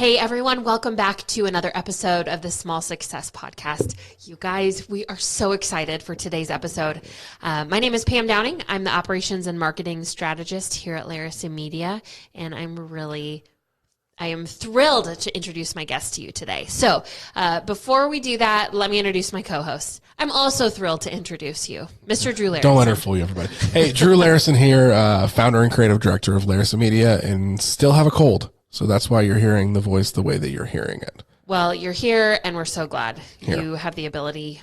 Hey everyone, welcome back to another episode of the Small Success Podcast. You guys, we are so excited for today's episode. My name is Pam Downing. I'm the Operations and Marketing Strategist here at Larison Media, and I am thrilled to introduce my guest to you today. So before we do that, let me introduce my co-host. I'm also thrilled to introduce you, Mr. Drew Larison. Don't let her fool you, everybody. Hey, Drew Larison here, founder and creative director of Larison Media, and still have a cold. So that's why you're hearing the voice the way that you're hearing it. Well, you're here, and we're so glad you have the ability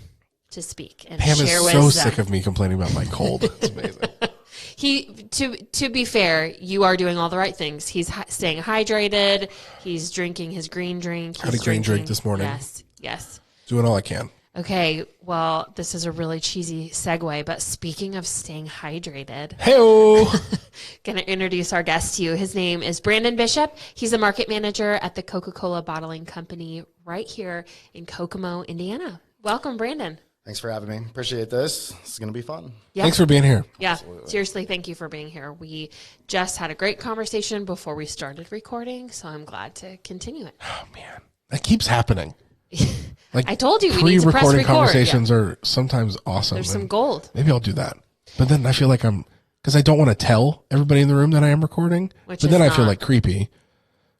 to speak and Pam share is wisdom. so sick of me complaining about my cold. It's amazing. To be fair, you are doing all the right things. He's staying hydrated. He's drinking his green drink. Had a green drink this morning. Yes. Doing all I can. Okay, well, this is a really cheesy segue, but speaking of staying hydrated, Hey-o! going to introduce our guest to you. His name is Brandon Bishop. He's a market manager at the Coca-Cola Bottling Company right here in Kokomo, Indiana. Welcome, Brandon. Thanks for having me. Appreciate this. This is going to be fun. Yeah. Thanks for being here. Yeah, seriously, thank you for being here. We just had a great conversation before we started recording, so I'm glad to continue it. Oh, man. That keeps happening. Like, I told you we need to press pre-recording record. conversations are sometimes awesome. There's some gold. Maybe I'll do that. But then I feel like because I don't want to tell everybody in the room that I am recording. But then I feel like creepy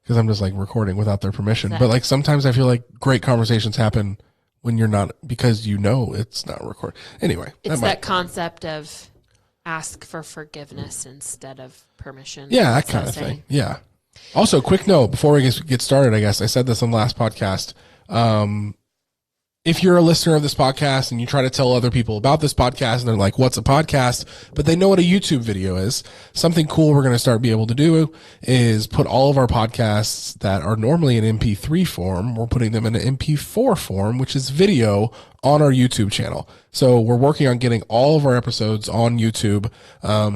because I'm just like recording without their permission. But like sometimes I feel like great conversations happen when you're not, because you know it's not recorded. Anyway. It's that concept of ask for forgiveness instead of permission. Yeah, that kind of thing. Yeah. Also, quick note before we get started, I guess I said this on the last podcast. If you're a listener of this podcast and you try to tell other people about this podcast and they're like, what's a podcast? But they know what a YouTube video is. Something cool we're going to start being able to do is put all of our podcasts that are normally in MP3 form. We're putting them in an MP4 form, which is video on our YouTube channel. So we're working on getting all of our episodes on YouTube.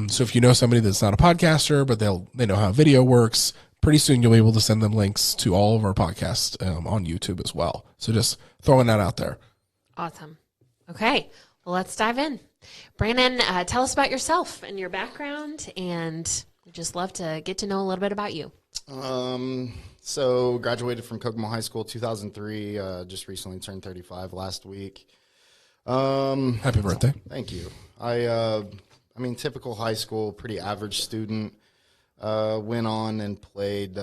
So if you know somebody that's not a podcaster, but they know how video works, pretty soon you'll be able to send them links to all of our podcasts on YouTube as well. So just throwing that out there. Awesome. Okay, well, let's dive in. Brandon, tell us about yourself and your background, and we'd just love to get to know a little bit about you. So graduated from Kokomo High School 2003, just recently turned 35 last week. Happy birthday. Thank you. I mean, typical high school, pretty average student. Went on and played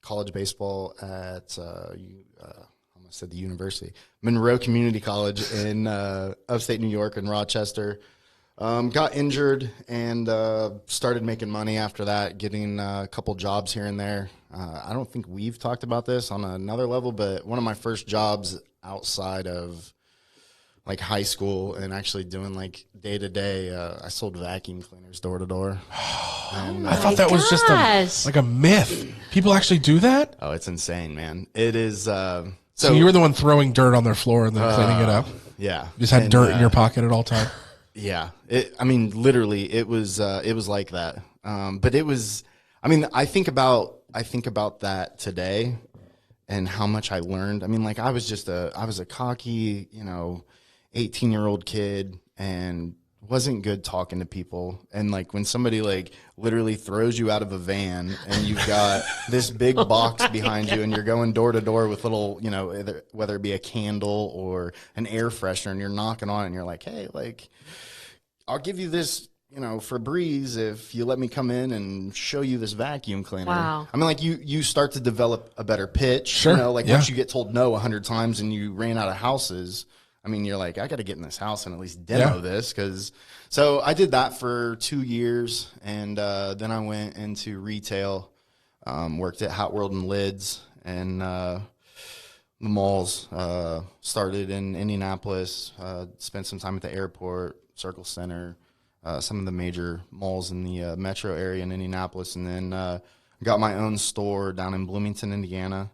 college baseball at I almost said the university, Monroe Community College in upstate New York in Rochester. Got injured and started making money after that, getting a couple jobs here and there. I don't think we've talked about this on another level, but one of my first jobs outside of like high school and actually doing like day to day, I sold vacuum cleaners door to door. I thought that was just like a myth. People actually do that? Oh, it's insane, man. It is. So you were the one throwing dirt on their floor and then cleaning it up? Yeah. You just had dirt in your pocket at all time? Yeah. I mean, literally, it was like that. But it was, I mean, I think about that today and how much I learned. I mean, like I was a cocky, 18-year-old kid and wasn't good talking to people. And like when somebody like literally throws you out of a van and you've got this big box behind you and you're going door to door with little, whether it be a candle or an air freshener, and you're knocking on it and you're like, hey, like I'll give you this, Febreze if you let me come in and show you this vacuum cleaner. Wow. I mean, like you start to develop a better pitch, Sure. Once you get told no 100 times and you ran out of houses, I mean, you're like, I got to get in this house and at least demo this. So I did that for 2 years, and then I went into retail, worked at Hot World and Lids, and the malls. Started in Indianapolis, spent some time at the airport, Circle Center, some of the major malls in the metro area in Indianapolis, and then got my own store down in Bloomington, Indiana.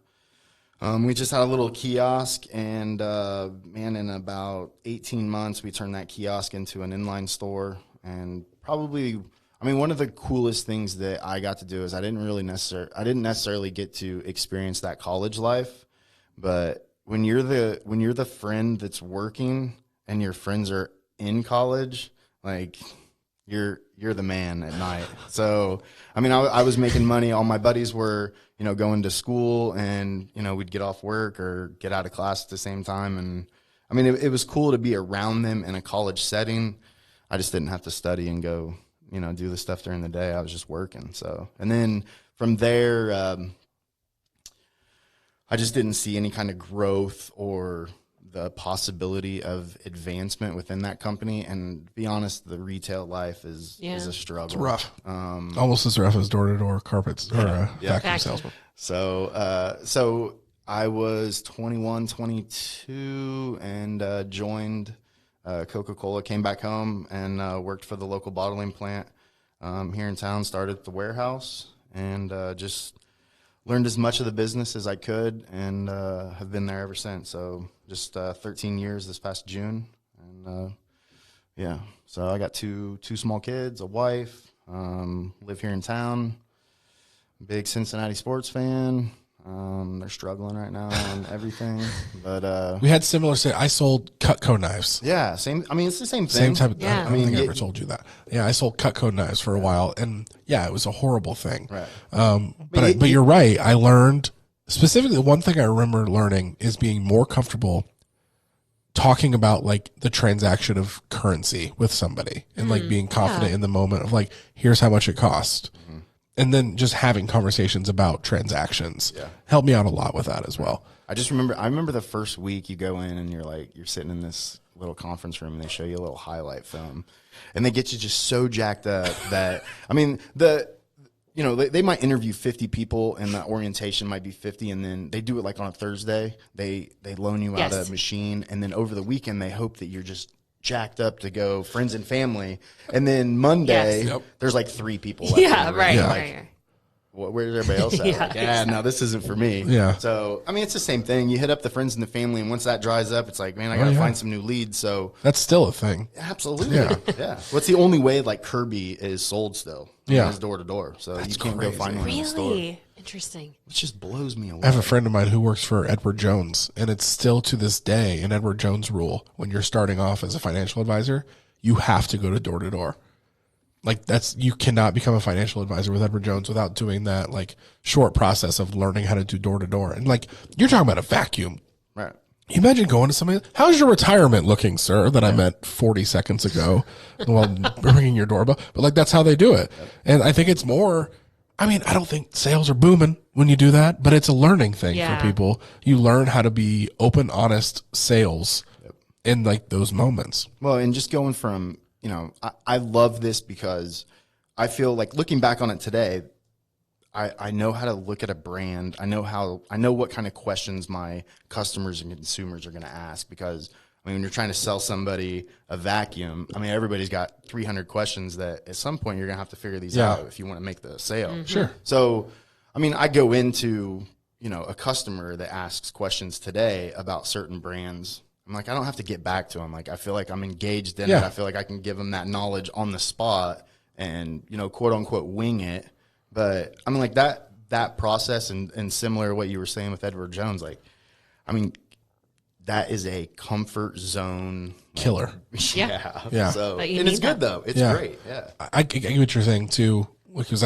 We just had a little kiosk, and in about 18 months, we turned that kiosk into an inline store. And probably, one of the coolest things that I got to do is I didn't necessarily get to experience that college life. But when you're the friend that's working and your friends are in college, like you're the man at night. So, I mean, I was making money. All my buddies were, going to school, and, we'd get off work or get out of class at the same time. And I mean, it was cool to be around them in a college setting. I just didn't have to study and go, do the stuff during the day. I was just working. So, and then from there, I just didn't see any kind of growth or the possibility of advancement within that company. And to be honest, the retail life is a struggle. It's rough. Almost as rough as door-to-door carpets or vacuum salesman. So I was 21, 22 and joined Coca-Cola, came back home and worked for the local bottling plant here in town, started at the warehouse, and just learned as much of the business as I could, and have been there ever since. So just 13 years this past June. And so I got two small kids, a wife, live here in town, big Cincinnati sports fan. They're struggling right now on everything, but we had similar. I sold Cutco knives. Yeah, same. I mean, it's the same thing. Same type of. Yeah. I don't think I ever told you that. Yeah, I sold Cutco knives for a while, and it was a horrible thing. Right. But you're right. I learned specifically one thing I remember learning is being more comfortable talking about like the transaction of currency with somebody and like being confident in the moment of like, here's how much it cost. And then just having conversations about transactions helped me out a lot with that as well. I remember the first week you go in and you're sitting in this little conference room and they show you a little highlight film and they get you just so jacked up that, I mean, they might interview 50 people and the orientation might be 50. And then they do it like on a Thursday, they loan you out a machine. And then over the weekend, they hope that you're just jacked up to go friends and family, and then Monday there's like 3 people left right. Where's everybody else at? No, this isn't for me. So I mean, it's the same thing. You hit up the friends and the family, and once that dries up, it's like, man, I gotta find some new leads. So that's still a thing. Absolutely. What's the only way like Kirby is sold still? Is door to door. So you can't go find one in the store. Really interesting. It just blows me away. I have a friend of mine who works for Edward Jones, and it's still to this day an Edward Jones rule. When you're starting off as a financial advisor, you have to go to door. Like you cannot become a financial advisor with Edward Jones without doing that like short process of learning how to do door to door. And like you're talking about a vacuum. Right. You imagine going to somebody, how's your retirement looking, sir? That I met 40 seconds ago while ringing your doorbell. But like that's how they do it. And I think it's more, I mean, I don't think sales are booming when you do that, but it's a learning thing for people. You learn how to be open, honest sales in like those moments. Well, and just going from, I love this because I feel like looking back on it today, I know how to look at a brand. I know what kind of questions my customers and consumers are going to ask, because I mean, when you're trying to sell somebody a vacuum, I mean, everybody's got 300 questions that at some point you're going to have to figure these out if you want to make the sale. Sure. So, I mean, I go into, a customer that asks questions today about certain brands. I'm like, I don't have to get back to them. Like, I feel like I'm engaged in it. I feel like I can give them that knowledge on the spot and, quote unquote, wing it. But I mean, like that process and similar to what you were saying with Edward Jones, like, I mean, that is a comfort zone killer. Yeah. So, and it's good though. It's great. Yeah. I get what you're saying too, because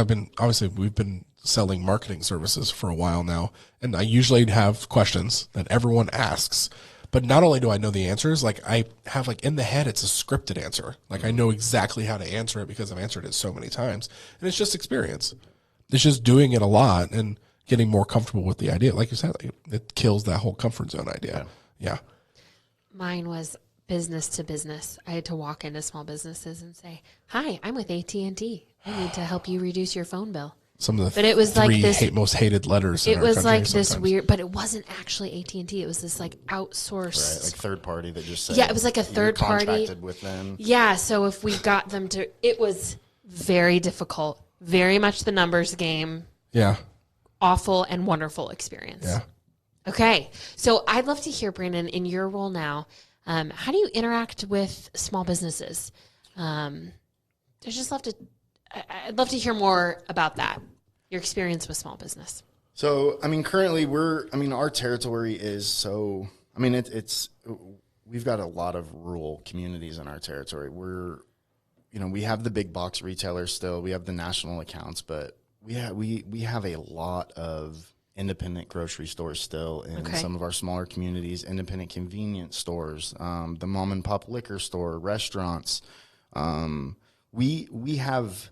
we've been selling marketing services for a while now, and I usually have questions that everyone asks. But not only do I know the answers, like I have like in the head, it's a scripted answer. Like I know exactly how to answer it because I've answered it so many times, and it's just experience. It's just doing it a lot and getting more comfortable with the idea. Like you said, like, it kills that whole comfort zone idea. Yeah. Mine was business to business. I had to walk into small businesses and say, "Hi, I'm with AT&T. I need to help you reduce your phone bill." Some of the but it was like this, most hated letters. It was like this weird, but it wasn't actually AT&T. It was this like outsourced, right, like third party that just said, it was like a third party contracted with them. Yeah, so if we got them to, it was very difficult, very much the numbers game. Yeah, awful and wonderful experience. Yeah. Okay, so I'd love to hear, Brandon, in your role now, how do you interact with small businesses? I'd love to hear more about that, your experience with small business. So, I mean, currently our territory is we've got a lot of rural communities in our territory. we have the big box retailers still. We have the national accounts, but we have a lot of independent grocery stores still in some of our smaller communities, independent convenience stores, the mom and pop liquor store, restaurants. We have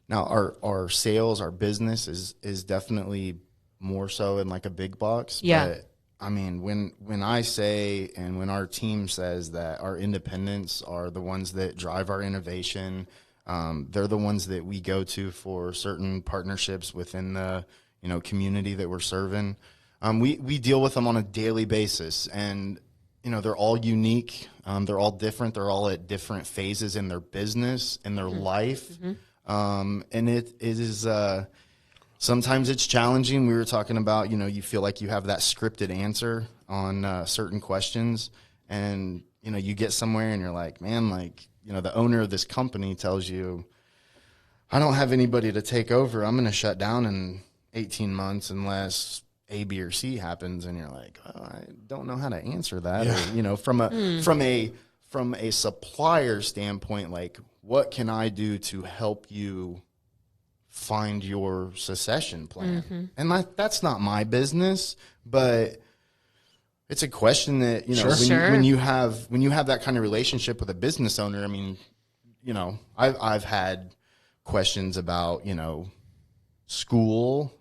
now our sales, our business is definitely more so in like a big box. Yeah. But I mean, when I say and when our team says that our independents are the ones that drive our innovation, they're the ones that we go to for certain partnerships within the community that we're serving. We deal with them on a daily basis, and they're all unique. They're all different. They're all at different phases in their business, in their life, and it is. Sometimes it's challenging. We were talking about, you feel like you have that scripted answer on certain questions, and, you get somewhere and you're like, man, like, the owner of this company tells you, I don't have anybody to take over. I'm going to shut down in 18 months unless A, B, or C happens. And you're like, oh, I don't know how to answer that. Yeah. Or, from a supplier standpoint, like, what can I do to help you find your succession plan? And that's not my business, but it's a question that when you have that kind of relationship with a business owner. I mean, I've had questions about school,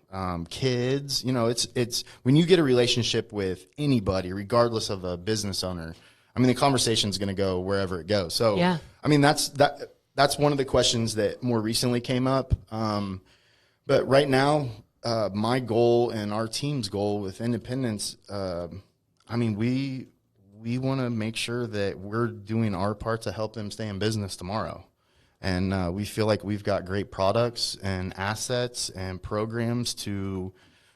kids. It's when you get a relationship with anybody, regardless of a business owner, I mean, the conversation's going to go wherever it goes. So I mean, that's one of the questions that more recently came up. But right now, my goal and our team's goal with Independence, I mean, we want to make sure that we're doing our part to help them stay in business tomorrow. And we feel like we've got great products and assets and programs to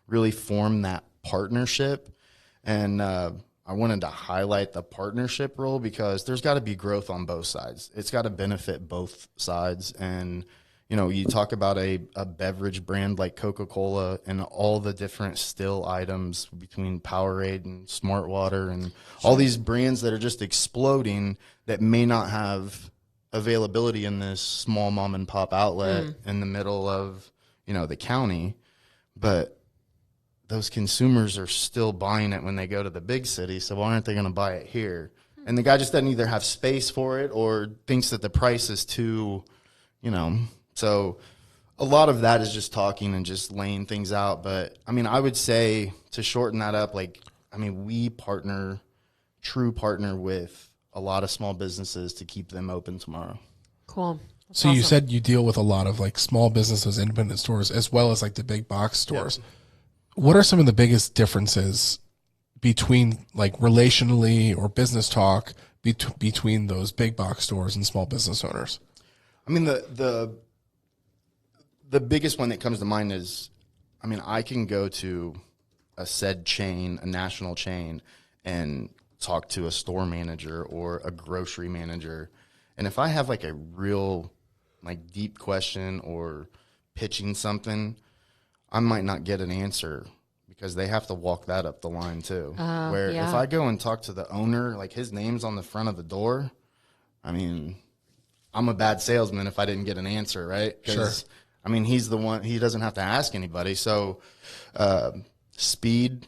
really form that partnership. And I wanted to highlight the partnership role because there's got to be growth on both sides. It's got to benefit both sides. And, you talk about a beverage brand like Coca-Cola and all the different still items between Powerade and Smart Water and all these brands that are just exploding that may not have availability in this small mom and pop outlet in the middle of, the county. But those consumers are still buying it when they go to the big city, so why aren't they going to buy it here? And the guy just doesn't either have space for it or thinks that the price is too, So a lot of that is just talking and just laying things out. But, I mean, I would say to shorten that up, we true partner with a lot of small businesses to keep them open tomorrow. Cool. That's so awesome. You said you deal with a lot of like small businesses, independent stores, as well as like the big box stores. Yep. What are some of the biggest differences between like relationally or business talk between those big box stores and small business owners? I mean, the biggest one that comes to mind is, I mean, I can go to a said chain, a national chain, and talk to a store manager or a grocery manager. And if I have like a real like deep question or pitching something, I might not get an answer because they have to walk that up the line too. Where if I go and talk to the owner, like his name's on the front of the door, I mean, I'm a bad salesman if I didn't get an answer, right? Sure. I mean, he's the one, he doesn't have to ask anybody. So speed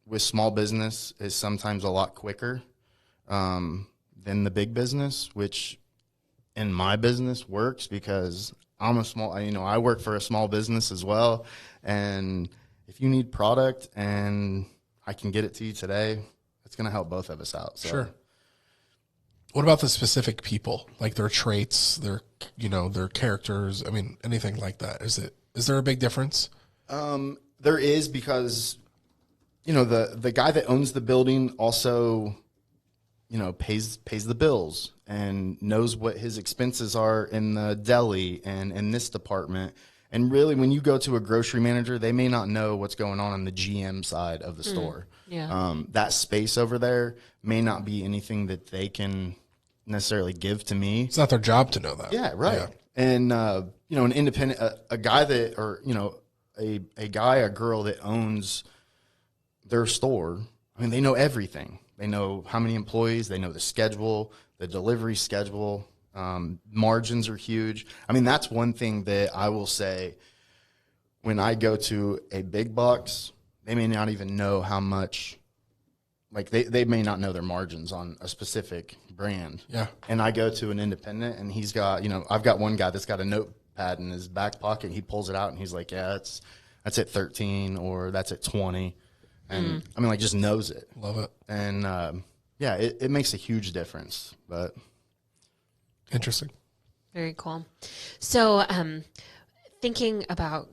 with small business is sometimes a lot quicker than the big business, which in my business works because I'm I work for a small business as well. And if you need product and I can get it to you today, it's going to help both of us out. So. Sure. What about the specific people, like their traits, their characters? I mean, anything like that. Is there a big difference? There is because, the guy that owns the building also, pays the bills and knows what his expenses are in the deli and in this department. And really, when you go to a grocery manager, they may not know what's going on the GM side of the store. Yeah. That space over there may not be anything that they can necessarily give to me. It's not their job to know that. Yeah, right. Yeah. And, an independent, a guy that, or, a guy, a girl that owns their store, I mean, they know everything. They know how many employees, they know the schedule, the delivery schedule, Margins are huge. I mean, that's one thing that I will say when I go to a big box, they may not even know how much, like they may not know their margins on a specific brand. Yeah. And I go to an independent and he's got, I've got one guy that's got a notepad in his back pocket. He pulls it out and he's like, yeah, that's at 13 or that's at 20. And I mean, like, just knows it. Love it. And yeah, it makes a huge difference. But Interesting. Very cool. So, thinking about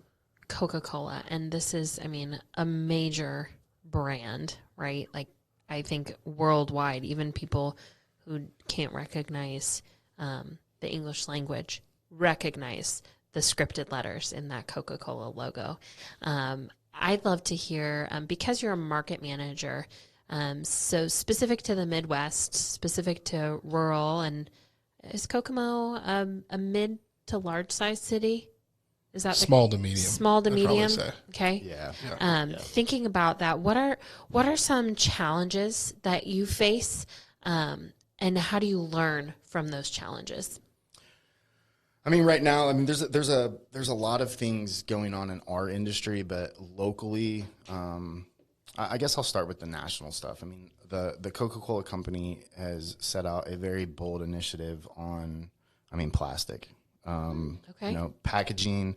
Coca-Cola, and this is, I mean, a major brand, right? Like, I think worldwide, even people who can't recognize the English language recognize the scripted letters in that Coca-Cola logo. I'd love to hear, because you're a market manager, so specific to the Midwest, specific to rural, and is Kokomo a mid to large size city? Is that Small to medium? Small to I'd probably medium. say. Okay. yeah. Thinking about that, what are some challenges that you face, and how do you learn from those challenges? I mean, right now, I mean, there's a lot of things going on in our industry, but locally, I guess I'll start with the national stuff. I mean, the Coca-Cola Company has set out a very bold initiative on, plastic. Okay. Packaging,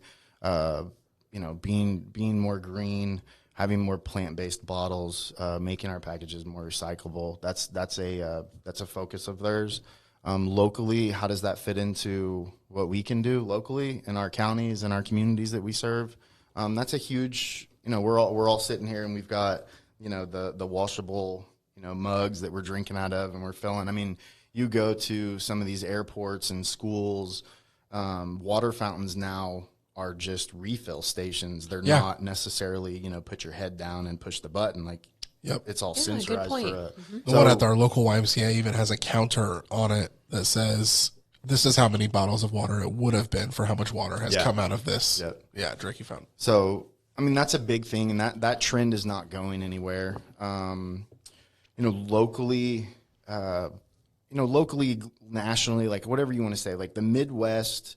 being more green, having more plant-based bottles, making our packages more recyclable. That's a focus of theirs. Locally, how does that fit into what we can do locally in our counties and our communities that we serve? That's a huge, we're all sitting here and we've got, the washable, mugs that we're drinking out of and we're filling. I mean, you go to some of these airports and schools, water fountains now are just refill stations. They're not necessarily, put your head down and push the button. Like, Yep. It's all Yeah, good sensorized point. for The one at our local YMCA even has a counter on it that says, this is how many bottles of water it would have been for how much water has come out of this drinking fountain. So, I mean, that's a big thing, and that trend is not going anywhere. Locally, nationally, like whatever you want to say, like the Midwest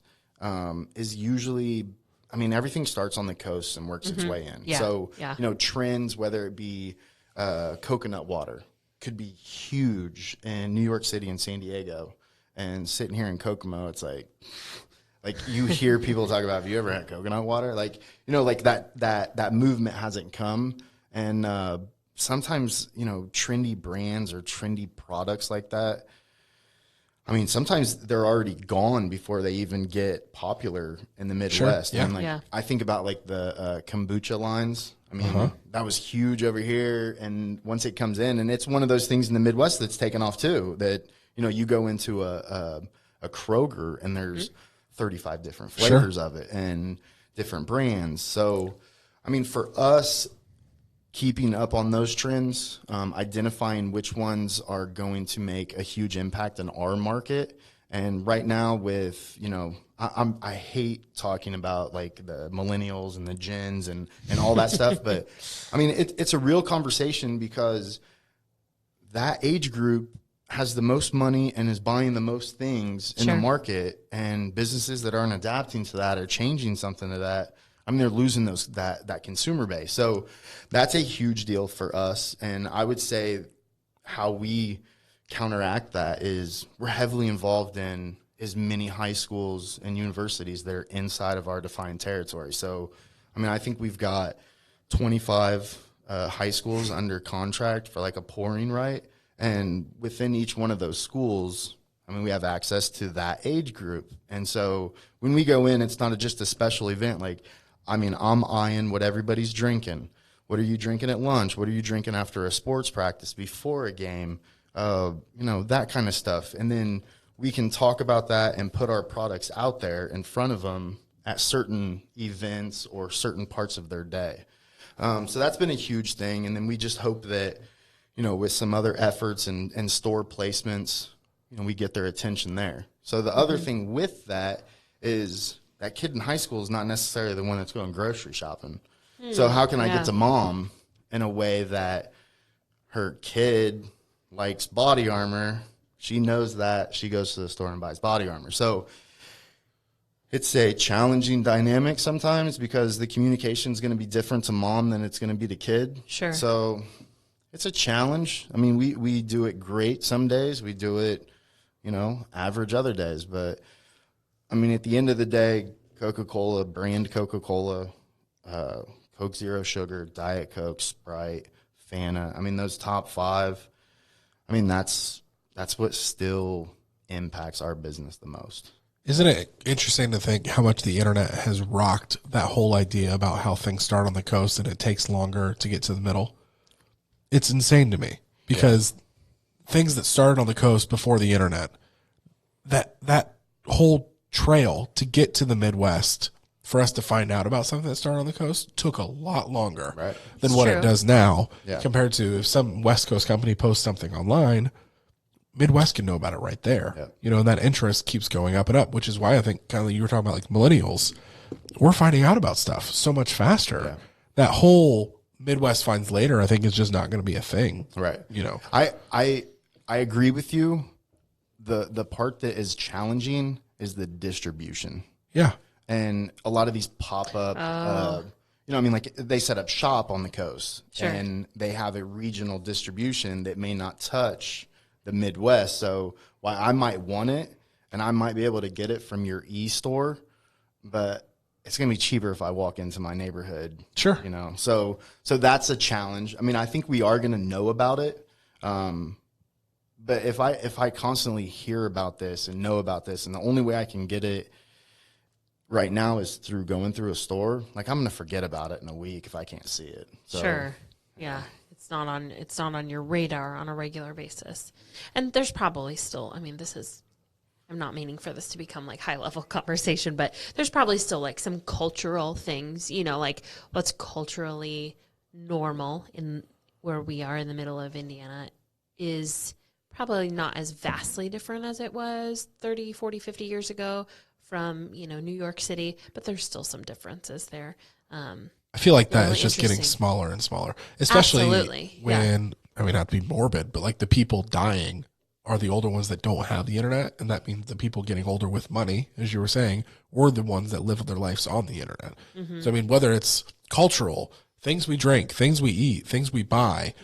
is usually, I mean, everything starts on the coast and works its way in. Yeah. So, Yeah. trends, whether it be coconut water, could be huge in New York City and San Diego. And sitting here in Kokomo, it's like you hear people talk about, have you ever had coconut water? Like, like that movement hasn't come. And sometimes, trendy brands or trendy products like that, I mean, sometimes they're already gone before they even get popular in the Midwest. Sure, yeah. And I think about like the kombucha lines. I mean, that was huge over here. And once it comes in, and it's one of those things in the Midwest that's taken off too, that, you go into a Kroger and there's 35 different flavors of it and different brands. So, I mean, for us, keeping up on those trends, identifying which ones are going to make a huge impact in our market. And right now with, I hate talking about like the millennials and the gens and all that stuff. But I mean, it's a real conversation because that age group has the most money and is buying the most things in the market, and businesses that aren't adapting to that or changing something to that, I mean, they're losing that consumer base. So that's a huge deal for us. And I would say how we counteract that is we're heavily involved in as many high schools and universities that are inside of our defined territory. So, I mean, I think we've got 25 high schools under contract for like a pouring right. And within each one of those schools, I mean, we have access to that age group. And so when we go in, it's not just a special event. Like, I mean, I'm eyeing what everybody's drinking. What are you drinking at lunch? What are you drinking after a sports practice, before a game? That kind of stuff. And then we can talk about that and put our products out there in front of them at certain events or certain parts of their day. So that's been a huge thing. And then we just hope that, with some other efforts and store placements, we get their attention there. So the other thing with that is that kid in high school is not necessarily the one that's going grocery shopping. So how can I get to mom in a way that her kid likes body armor? She knows that. She goes to the store and buys body armor. So it's a challenging dynamic sometimes because the communication is going to be different to mom than it's going to be to kid. Sure. So it's a challenge. I mean, we do it great some days. We do it, average other days. But, I mean, at the end of the day, Coca-Cola, brand Coca-Cola, Coke Zero Sugar, Diet Coke, Sprite, Fanta. I mean, those top 5, I mean, that's what still impacts our business the most. Isn't it interesting to think how much the internet has rocked that whole idea about how things start on the coast and it takes longer to get to the middle? It's insane to me because things that started on the coast before the internet, that whole trail to get to the Midwest for us to find out about something that started on the coast took a lot longer than what it does now compared to if some West Coast company posts something online, Midwest can know about it right there. And that interest keeps going up and up, which is why I think kind of like you were talking about like millennials, we're finding out about stuff so much faster. That whole Midwest finds later, I think is just not going to be a thing. Right. I agree with you. The part that is challenging is the distribution. Yeah. And a lot of these pop up, like they set up shop on the coast and they have a regional distribution that may not touch the Midwest. So while I might want it and I might be able to get it from your e-store, but it's going to be cheaper if I walk into my neighborhood. Sure. So that's a challenge. I mean, I think we are going to know about it. But if I constantly hear about this and know about this, and the only way I can get it right now is through going through a store, like I'm going to forget about it in a week if I can't see it. So, sure. Yeah. It's not on your radar on a regular basis. And there's probably still, I mean, I'm not meaning for this to become like high level conversation, but there's probably still like some cultural things, like what's culturally normal in where we are in the middle of Indiana is probably not as vastly different as it was 30, 40, 50 years ago from, New York City, but there's still some differences there. I feel like that is just getting smaller and smaller, especially when, I mean, not to be morbid, but like the people dying are the older ones that don't have the internet. And that means the people getting older with money, as you were saying, were the ones that live their lives on the internet. Mm-hmm. So, I mean, whether it's cultural, things we drink, things we eat, things we buy,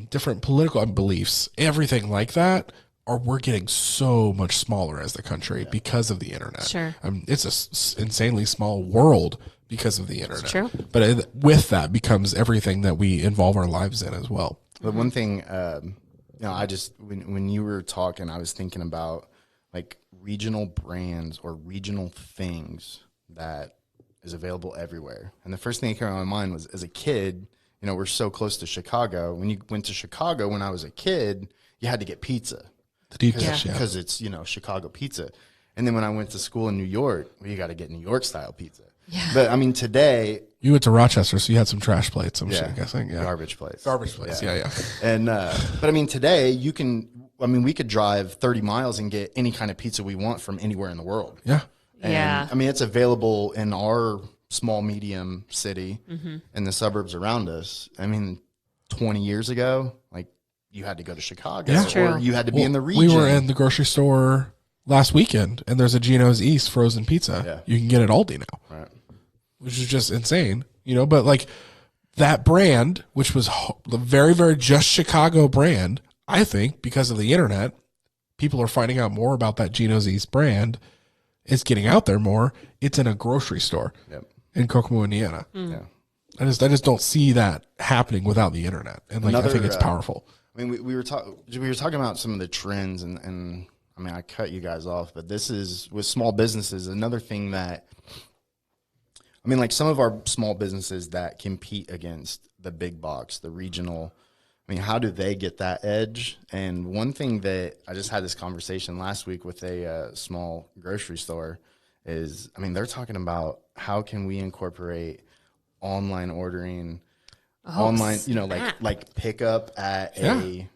different political beliefs, everything like that, we're getting so much smaller as the country because of the internet. Sure. It's an insanely small world because of the internet. It's true. But with that becomes everything that we involve our lives in as well. But one thing, I just, when you were talking, I was thinking about like regional brands or regional things that is available everywhere. And the first thing that came to my mind was, as a kid, we're so close to Chicago. When you went to Chicago when I was a kid, you had to get pizza. The deep dish, because it's, Chicago pizza. And then when I went to school in New York, you got to get New York style pizza. Yeah. But I mean, today, you went to Rochester, so you had some trash plates, I'm guessing. Yeah. Garbage plates. Yeah. And, but I mean, today we could drive 30 miles and get any kind of pizza we want from anywhere in the world. Yeah. And, I mean, it's available in our small, medium city in the suburbs around us. I mean, 20 years ago, like, you had to go to Chicago or you had to be in the region. We were in the grocery store last weekend, and there's a Gino's East frozen pizza. Yeah. You can get it Aldi now. Right. Which is just insane, but like that brand, which was the very, very just Chicago brand, I think because of the internet, people are finding out more about that Gino's East brand. It's getting out there more. It's in a grocery store in Kokomo, Indiana. Yeah. I just don't see that happening without the internet. And like, I think it's powerful. I mean, we were talking about some of the trends and I mean, I cut you guys off, but this is with small businesses, another thing that, I mean, like some of our small businesses that compete against the big box, the regional, I mean, how do they get that edge? And one thing that I just had this conversation last week with a small grocery store is, I mean, they're talking about how can we incorporate online ordering, online, like pick up at a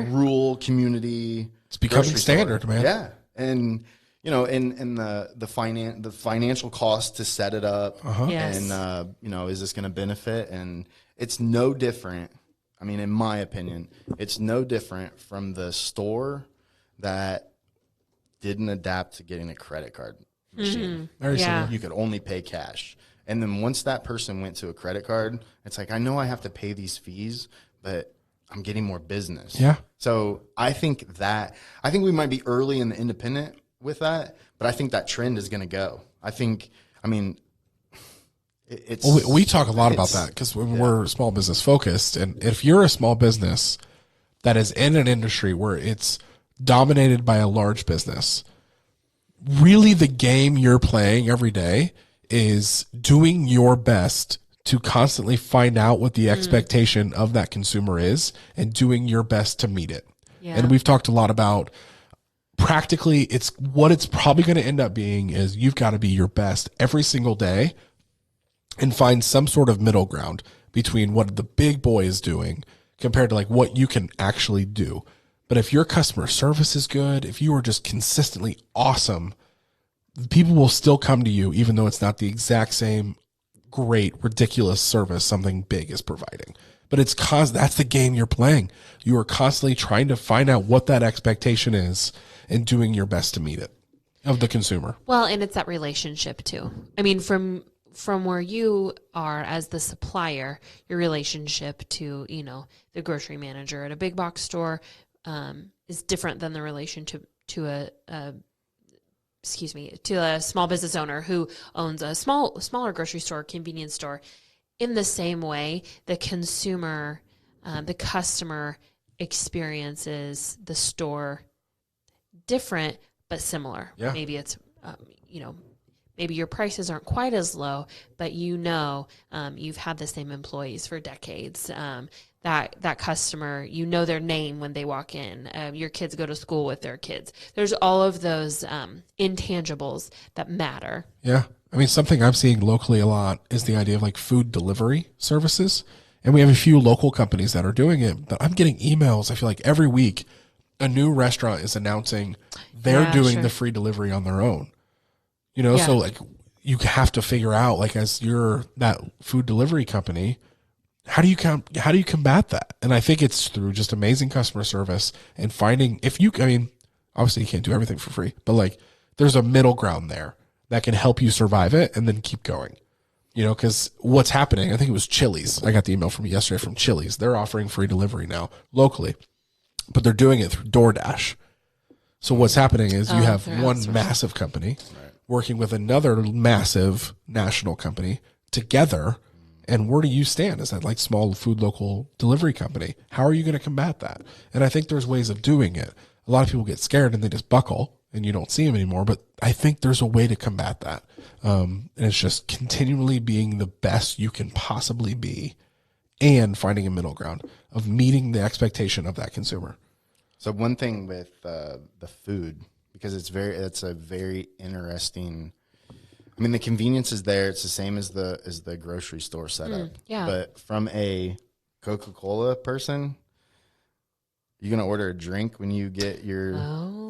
rural community. It's becoming standard, man. Yeah. And, and the financial cost to set it up and, is this going to benefit? And it's no different. I mean, in my opinion, it's no different from the store that didn't adapt to getting a credit card machine. Very similar. You could only pay cash. And then once that person went to a credit card, it's like, I know I have to pay these fees, but I'm getting more business. Yeah. So I think we might be early in the independent with that, but I think that trend is going to go. It's. Well, we talk a lot about that because we're small business focused. And if you're a small business that is in an industry where it's dominated by a large business, really the game you're playing every day is doing your best to constantly find out what the expectation of that consumer is and doing your best to meet it. Yeah. And we've talked a lot about practically it's probably going to end up being is you've got to be your best every single day and find some sort of middle ground between what the big boy is doing compared to like what you can actually do. But if your customer service is good, if you are just consistently awesome, people will still come to you, even though it's not the exact same great, ridiculous service something big is providing. But that's the game you're playing. You are constantly trying to find out what that expectation is and doing your best to meet it of the consumer. Well, and it's that relationship too. I mean, from where you are as the supplier, your relationship to, the grocery manager at a big box store is different than the relationship to a small business owner who owns a smaller grocery store, convenience store. In the same way, the consumer, the customer experiences the store different but similar. Yeah. Maybe it's, maybe your prices aren't quite as low, but you've had the same employees for decades. That customer, their name when they walk in. Your kids go to school with their kids. There's all of those intangibles that matter. Yeah. I mean, something I'm seeing locally a lot is the idea of like food delivery services. And we have a few local companies that are doing it, but I'm getting emails. I feel like every week a new restaurant is announcing they're doing the free delivery on their own. So like you have to figure out, like, as you're that food delivery company, how do you combat that? And I think it's through just amazing customer service and finding obviously you can't do everything for free, but like there's a middle ground there that can help you survive it and then keep going. Because what's happening, I think it was Chili's. I got the email from yesterday from Chili's. They're offering free delivery now locally, but they're doing it through DoorDash. So what's happening is you have one massive company working with another massive national company together. And where do you stand as that like small food local delivery company? How are you going to combat that? And I think there's ways of doing it. A lot of people get scared and they just buckle and you don't see them anymore. But I think there's a way to combat that. And it's just continually being the best you can possibly be and finding a middle ground of meeting the expectation of that consumer. So one thing with the food, because it's a very interesting. I mean, the convenience is there. It's the same as the grocery store setup. Yeah. But from a Coca-Cola person, you're gonna order a drink when you get your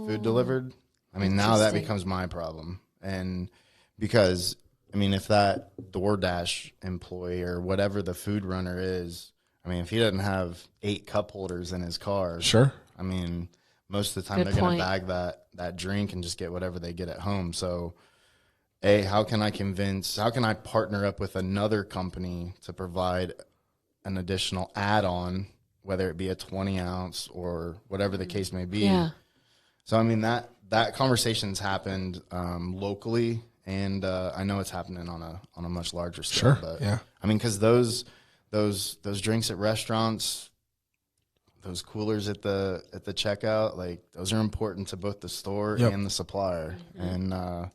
food delivered. I mean, now that becomes my problem, and because if that DoorDash employee or whatever the food runner is, if he doesn't have 8 cup holders in his car, sure. Most of the time they're going to bag that drink and just get whatever they get at home. So, how can I partner up with another company to provide an additional add-on, whether it be a 20 ounce or whatever the case may be? Yeah. So, that conversation's happened locally, and I know it's happening on a much larger scale. Sure. But, yeah. Because those drinks at restaurants, those coolers at the checkout, like those are important to both the store and the supplier. Mm-hmm. And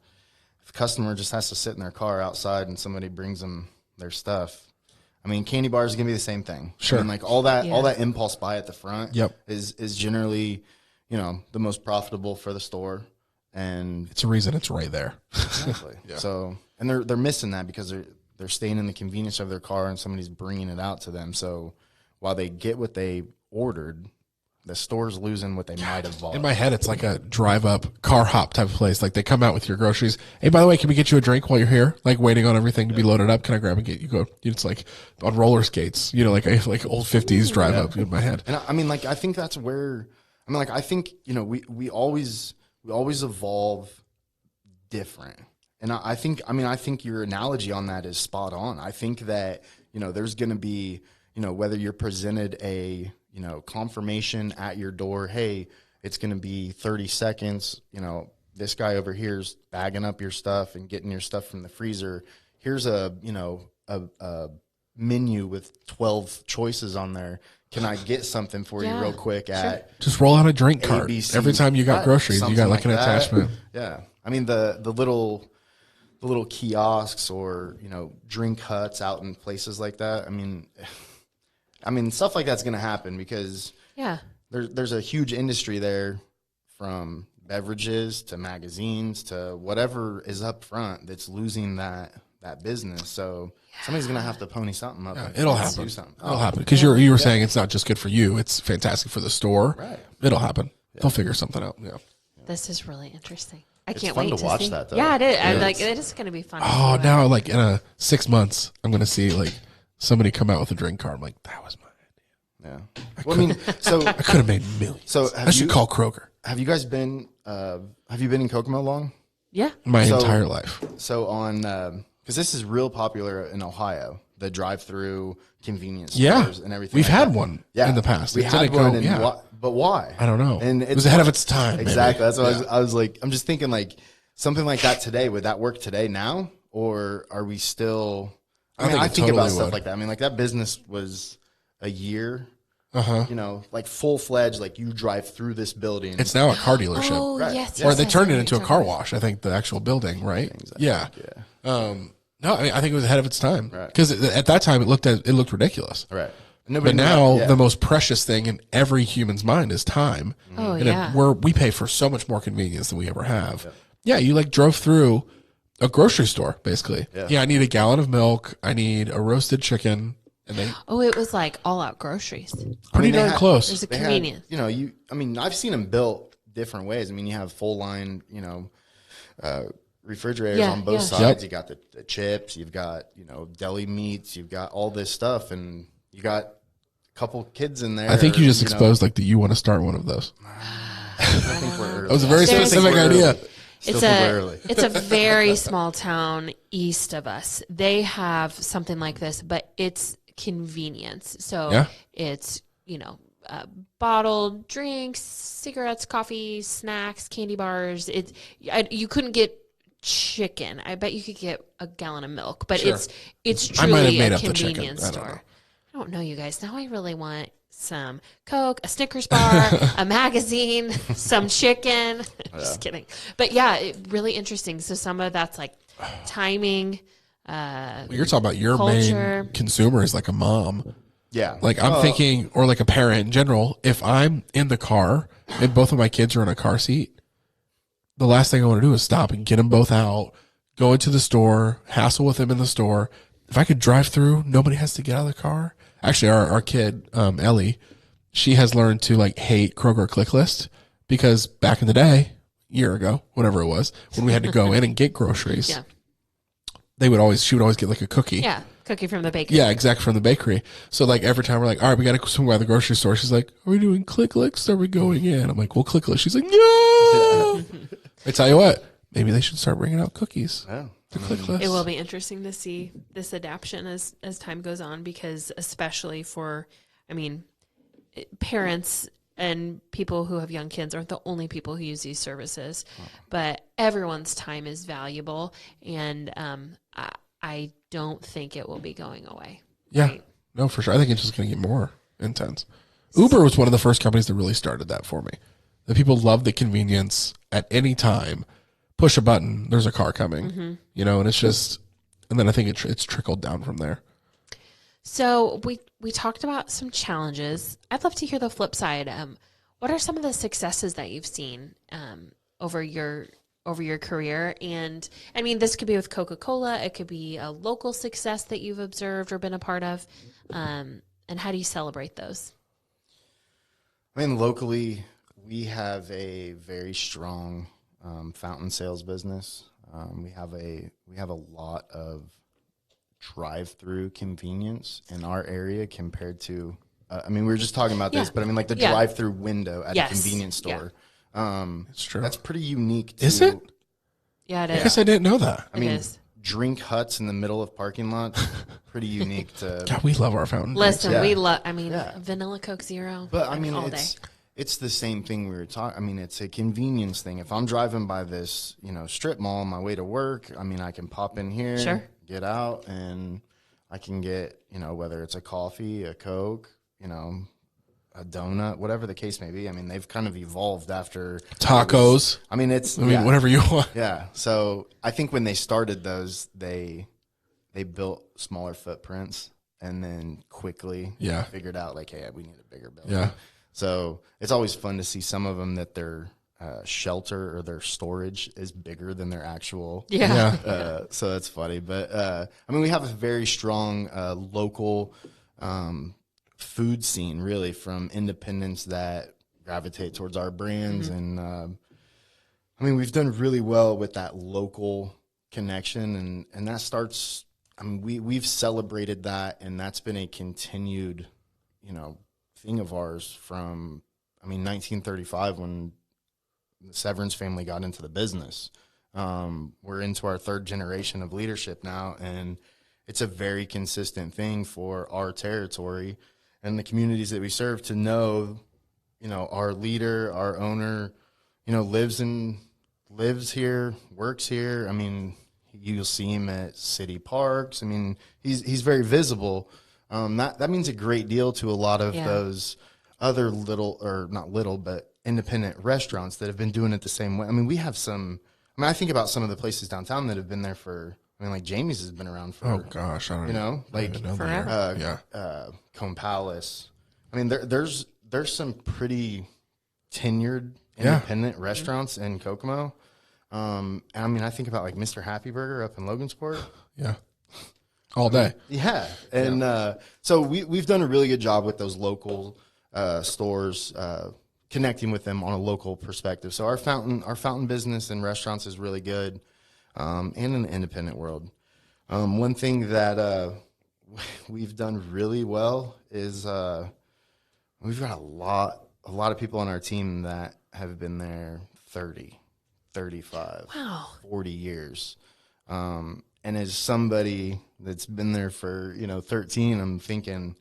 if a customer just has to sit in their car outside and somebody brings them their stuff, candy bars is gonna be the same thing. Sure. All that impulse buy at the front Yep. is generally, the most profitable for the store. And it's a reason it's right there. Exactly. Yeah. So, and they're missing that because they're staying in the convenience of their car and somebody's bringing it out to them. So while they get what they ordered, the store's losing what they might have bought. In my head, it's like a drive-up, car hop type of place. Like they come out with your groceries. Hey, by the way, can we get you a drink while you're here? Like waiting on everything to be loaded up. Can I grab and get you? Go. It's like on roller skates. Like old 50s drive-up in my head. And I think that's where I mean, like, I think, we always evolve different. And I think your analogy on that is spot on. I think that, there's going to be, whether you're presented a, confirmation at your door, hey, it's going to be 30 seconds, this guy over here is bagging up your stuff and getting your stuff from the freezer. Here's a menu with 12 choices on there. Can I get something for you real quick at just roll out a drink cart. ABC, Every time you got groceries, you got like an that. attachment. Yeah. I mean, the little kiosks or, drink huts out in places like that. I mean, stuff like that's going to happen because there's a huge industry there, from beverages to magazines to whatever is up front that's losing that business. So somebody's going to have to pony something up. It'll happen. Do something. It'll happen. Because you were saying it's not just good for you. It's fantastic for the store. Right. It'll happen. They'll figure something out. Yeah. This is really interesting. I It's can't fun wait to watch see. that, though. Yeah, it is. I'm It like, is. it is going to be fun. Oh, to see now like in 6 months, I'm going to see like somebody come out with a drink cart. I'm like, that was my idea. Yeah. Well, I mean, so I could have made millions. So I should call Kroger. have you guys been? Have you been in Kokomo long? Yeah. My So- entire life. So on, because this is real popular in Ohio, the drive-through convenience Yeah. stores and everything. We've like had that. one Yeah. in the past. We It had didn't one, go- and yeah. but why? I don't know. And It was ahead of its time. maybe. Exactly. That's what Yeah. I was like. I'm just thinking, like, something like that today. Would that work today now, or are we still? I think it think about totally stuff would. like that. I mean, like, that business was a year. Uh-huh. Like full fledged. Like, you drive through this building. It's now a car dealership. Oh, Right. yes. Or yes, they yes, turned I it know into a what car you're wash, I think, the actual building, right? Yeah. Yeah. No, I think it was ahead of its time. Right. Because at that time, it looked ridiculous. Right. But now, the most precious thing in every human's mind is time. Oh, And yeah. we pay for so much more convenience than we ever have. Yeah, you like drove through a grocery store, basically. Yeah, I need a gallon of milk. I need a roasted chicken. And they Oh, it was like all out groceries. pretty darn close. There's a They had, convenience. I've seen them built different ways. I mean, you have full line, refrigerators Yeah, on both yeah. sides. Yep. You got the chips, you've got, deli meats, you've got all this stuff, and you got a couple kids in there. I think you just exposed like that you want to start one of those. I think we're early. That was a very Still think specific we're idea. early. Still think we're early. It's a very small town east of us. They have something like this, but it's convenience. So Yeah. it's, bottled drinks, cigarettes, coffee, snacks, candy bars. You couldn't get chicken. I bet you could get a gallon of milk, but Sure. it's I might have truly made a up the chicken. convenience I don't store. know. I don't know, you guys. Now I really want some Coke, a Snickers bar, a magazine, some chicken. Just kidding. But yeah, really interesting. So some of that's like timing. You're talking about your Culture. main consumer is like a mom. Yeah. Like I'm thinking, or like a parent in general, if I'm in the car and both of my kids are in a car seat, the last thing I want to do is stop and get them both out, go into the store, hassle with them in the store. If I could drive through, nobody has to get out of the car. Actually, our kid, Ellie, she has learned to like hate Kroger Click List because back in the day, year ago, whatever it was, when we had to go in and get groceries, Yeah. she would always get like a cookie. Yeah. Cookie from the bakery. Yeah, exactly, from the bakery. So like every time we're like, all right, we got to swing by the grocery store. She's like, are we doing Click List? Are we going in? I'm like, well, Click List. She's like, no. I tell you what, maybe they should start bringing out cookies. Yeah. The Click List. It will be interesting to see this adaptation as time goes on, because especially for, parents and people who have young kids aren't the only people who use these services, but everyone's time is valuable, and I don't think it will be going away. Yeah, Right. no, for sure. I think it's just going to get more intense. Uber was one of the first companies that really started that for me. The people love the convenience at any time. Push a button, there's a car coming, and it's just, and then I think it's trickled down from there. So we talked about some challenges. I'd love to hear the flip side. What are some of the successes that you've seen over your career? And this could be with Coca-Cola. It could be a local success that you've observed or been a part of. And how do you celebrate those? Locally, we have a very strong fountain sales business. We have a lot of drive-through convenience in our area compared to I mean, we were just talking about this, but I mean, like the drive-through window at a convenience store. It's true. That's pretty unique. Is it? Yeah, it I is. guess I didn't know that. I mean, drink huts in the middle of parking lots, pretty unique to. God, we love our fountain. Listen, we love. I mean, vanilla Coke Zero. But I mean, all day. It's the same thing we were talking. I mean, it's a convenience thing. If I'm driving by this, strip mall on my way to work, I mean, I can pop in here, get out, and I can get, whether it's a coffee, a Coke, a donut, whatever the case may be. I mean, they've kind of evolved after tacos. Whatever you want. Yeah. So I think when they started those, they built smaller footprints and then quickly figured out like, hey, we need a bigger building. Yeah. So it's always fun to see some of them that their shelter or their storage is bigger than their actual. So that's funny. But I mean, we have a very strong local food scene, really, from independents that gravitate towards our brands. And I mean, we've done really well with that local connection, and that starts. I mean, we've celebrated that, and that's been a continued, thing of ours from, 1935 when the Severance family got into the business. We're into our third generation of leadership now, and it's a very consistent thing for our territory and the communities that we serve to know, our leader, our owner, lives here, works here. I mean, you'll see him at city parks. I mean, he's very visible. That means a great deal to a lot of those other but independent restaurants that have been doing it the same way. I mean, we have I think about some of the places downtown that have been there for, like Jamie's has been around for, oh gosh, I don't know. Like forever. Cone Palace. I mean, there's some pretty tenured independent restaurants in Kokomo. And I mean, I think about like Mr. Happy Burger up in Logansport. Yeah. All day. Yeah. And so we've done a really good job with those local stores, connecting with them on a local perspective. So our fountain business and restaurants is really good, and in the independent world. One thing that we've done really well is we've got a lot of people on our team that have been there 30, 35, 40 years. And as somebody that's been there for, 13, I'm thinking,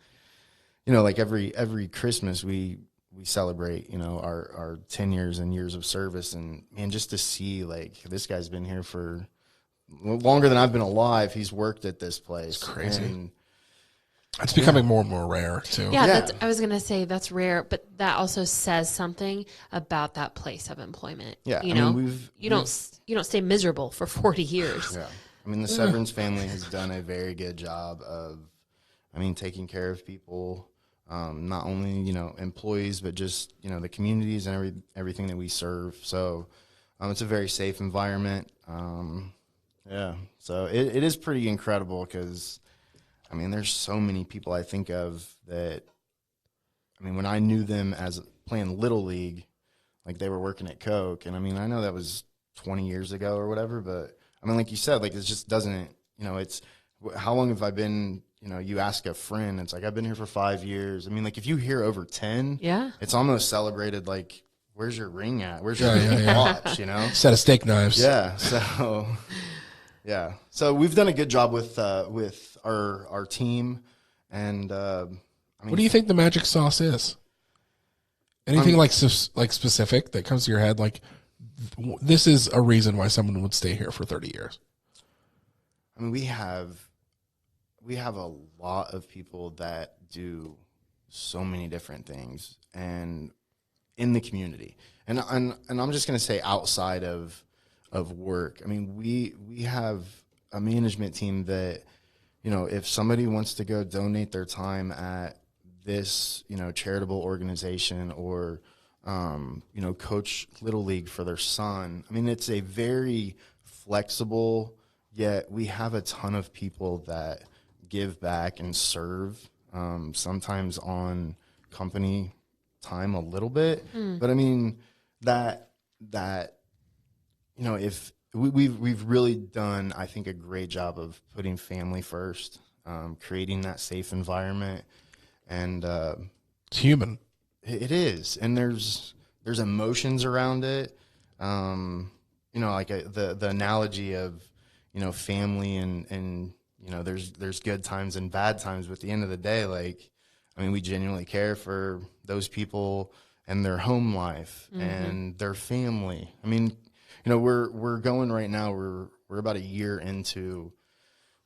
like every Christmas we celebrate, our 10 years and years of service. And man, just to see like this guy's been here for longer than I've been alive. He's worked at this place. It's crazy. And it's becoming more and more rare too. Yeah, I was gonna say that's rare, but that also says something about that place of employment. Yeah, you don't stay miserable for 40 years. Yeah, I mean the Severance family has done a very good job of, taking care of people, not only employees, but just the communities and everything that we serve. So it's a very safe environment. So it is pretty incredible because. There's so many people I think of that, when I knew them as playing Little League, like they were working at Coke. And I know that was 20 years ago or whatever, but like you said, like it just doesn't, it's how long have I been, you ask a friend, it's like, I've been here for 5 years. Like if you hear over 10, it's almost celebrated. Like, where's your ring at? Where's your watch, Set of steak knives. Yeah. So... Yeah, so we've done a good job with our team, and what do you think the magic sauce is? Anything like specific that comes to your head? Like, this is a reason why someone would stay here for 30 years. We have a lot of people that do so many different things, and in the community, and I'm just gonna say outside of work. We have a management team that, if somebody wants to go donate their time at this, charitable organization or, coach Little League for their son. It's a very flexible, yet we have a ton of people that give back and serve, sometimes on company time a little bit. But that if we've really done, I think, a great job of putting family first, creating that safe environment, And It's human. it is, and there's emotions around it. Like the analogy of family and there's good times and bad times, but at the end of the day, like, I mean, we genuinely care for those people and their home life and their family. I mean, we're going right now. We're about a year into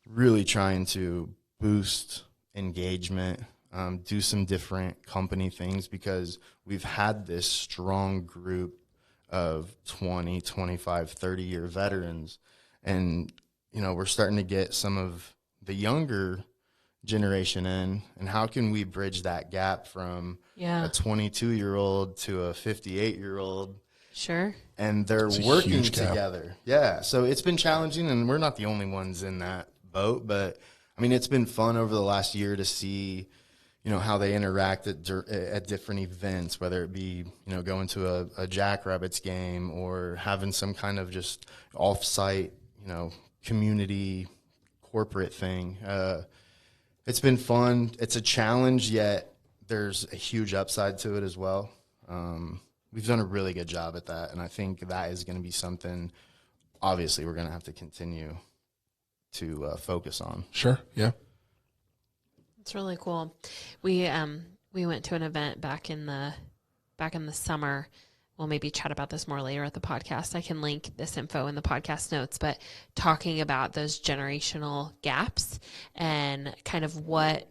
really trying to boost engagement, do some different company things, because we've had this strong group of 20, 25, 30-year veterans. And, we're starting to get some of the younger generation in. And how can we bridge that gap from a 22-year-old to a 58-year-old? Sure. And they're working together. Yeah. So it's been challenging, and we're not the only ones in that boat. But, I mean, it's been fun over the last year to see how they interact at different events, whether it be, going to a Jackrabbits game or having some kind of just off-site, community corporate thing. It's been fun. It's a challenge, yet there's a huge upside to it as well. We've done a really good job at that, and I think that is going to be something, obviously, we're going to have to continue to focus on. Sure, yeah. It's really cool. We went to an event back in the summer. We'll maybe chat about this more later at the podcast. I can link this info in the podcast notes, but talking about those generational gaps and kind of what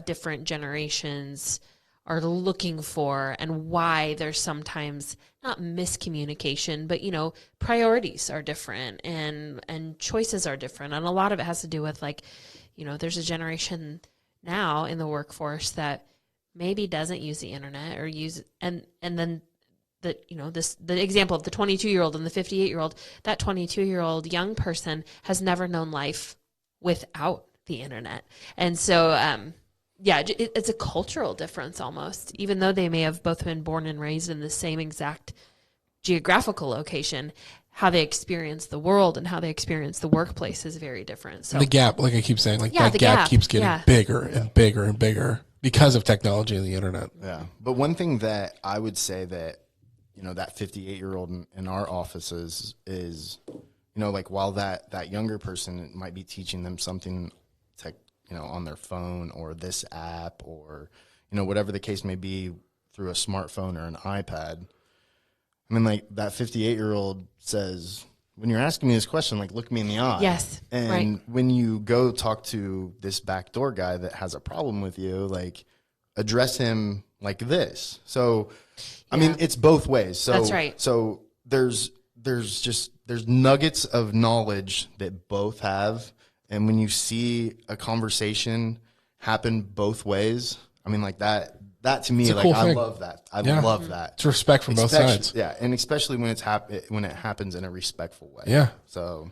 different generations are looking for and why there's sometimes not miscommunication, but priorities are different and choices are different. And a lot of it has to do with, like, there's a generation now in the workforce that maybe doesn't use the internet or use, and then the example of the 22-year-old and the 58-year-old, that 22-year-old young person has never known life without the internet. And so, it's a cultural difference almost, even though they may have both been born and raised in the same exact geographical location. How they experience the world and how they experience the workplace is very different. So the gap, like I keep saying, that gap keeps getting bigger and bigger and bigger because of technology and the internet. Yeah. But one thing that I would say that, that 58-year-old in our offices is, like, while that younger person might be teaching them something on their phone or this app or, whatever the case may be through a smartphone or an iPad. I mean, like, that 58-year-old says, when you're asking me this question, like, look me in the eye. Yes. And right. When you go talk to this backdoor guy that has a problem with you, like, address him like this. So, I mean, it's both ways. So that's right. So there's nuggets of knowledge that both have. And when you see a conversation happen both ways, I mean, like, that to me, like, cool I love that. I love that. It's respect from both sides. Yeah, and especially when when it happens in a respectful way. Yeah. So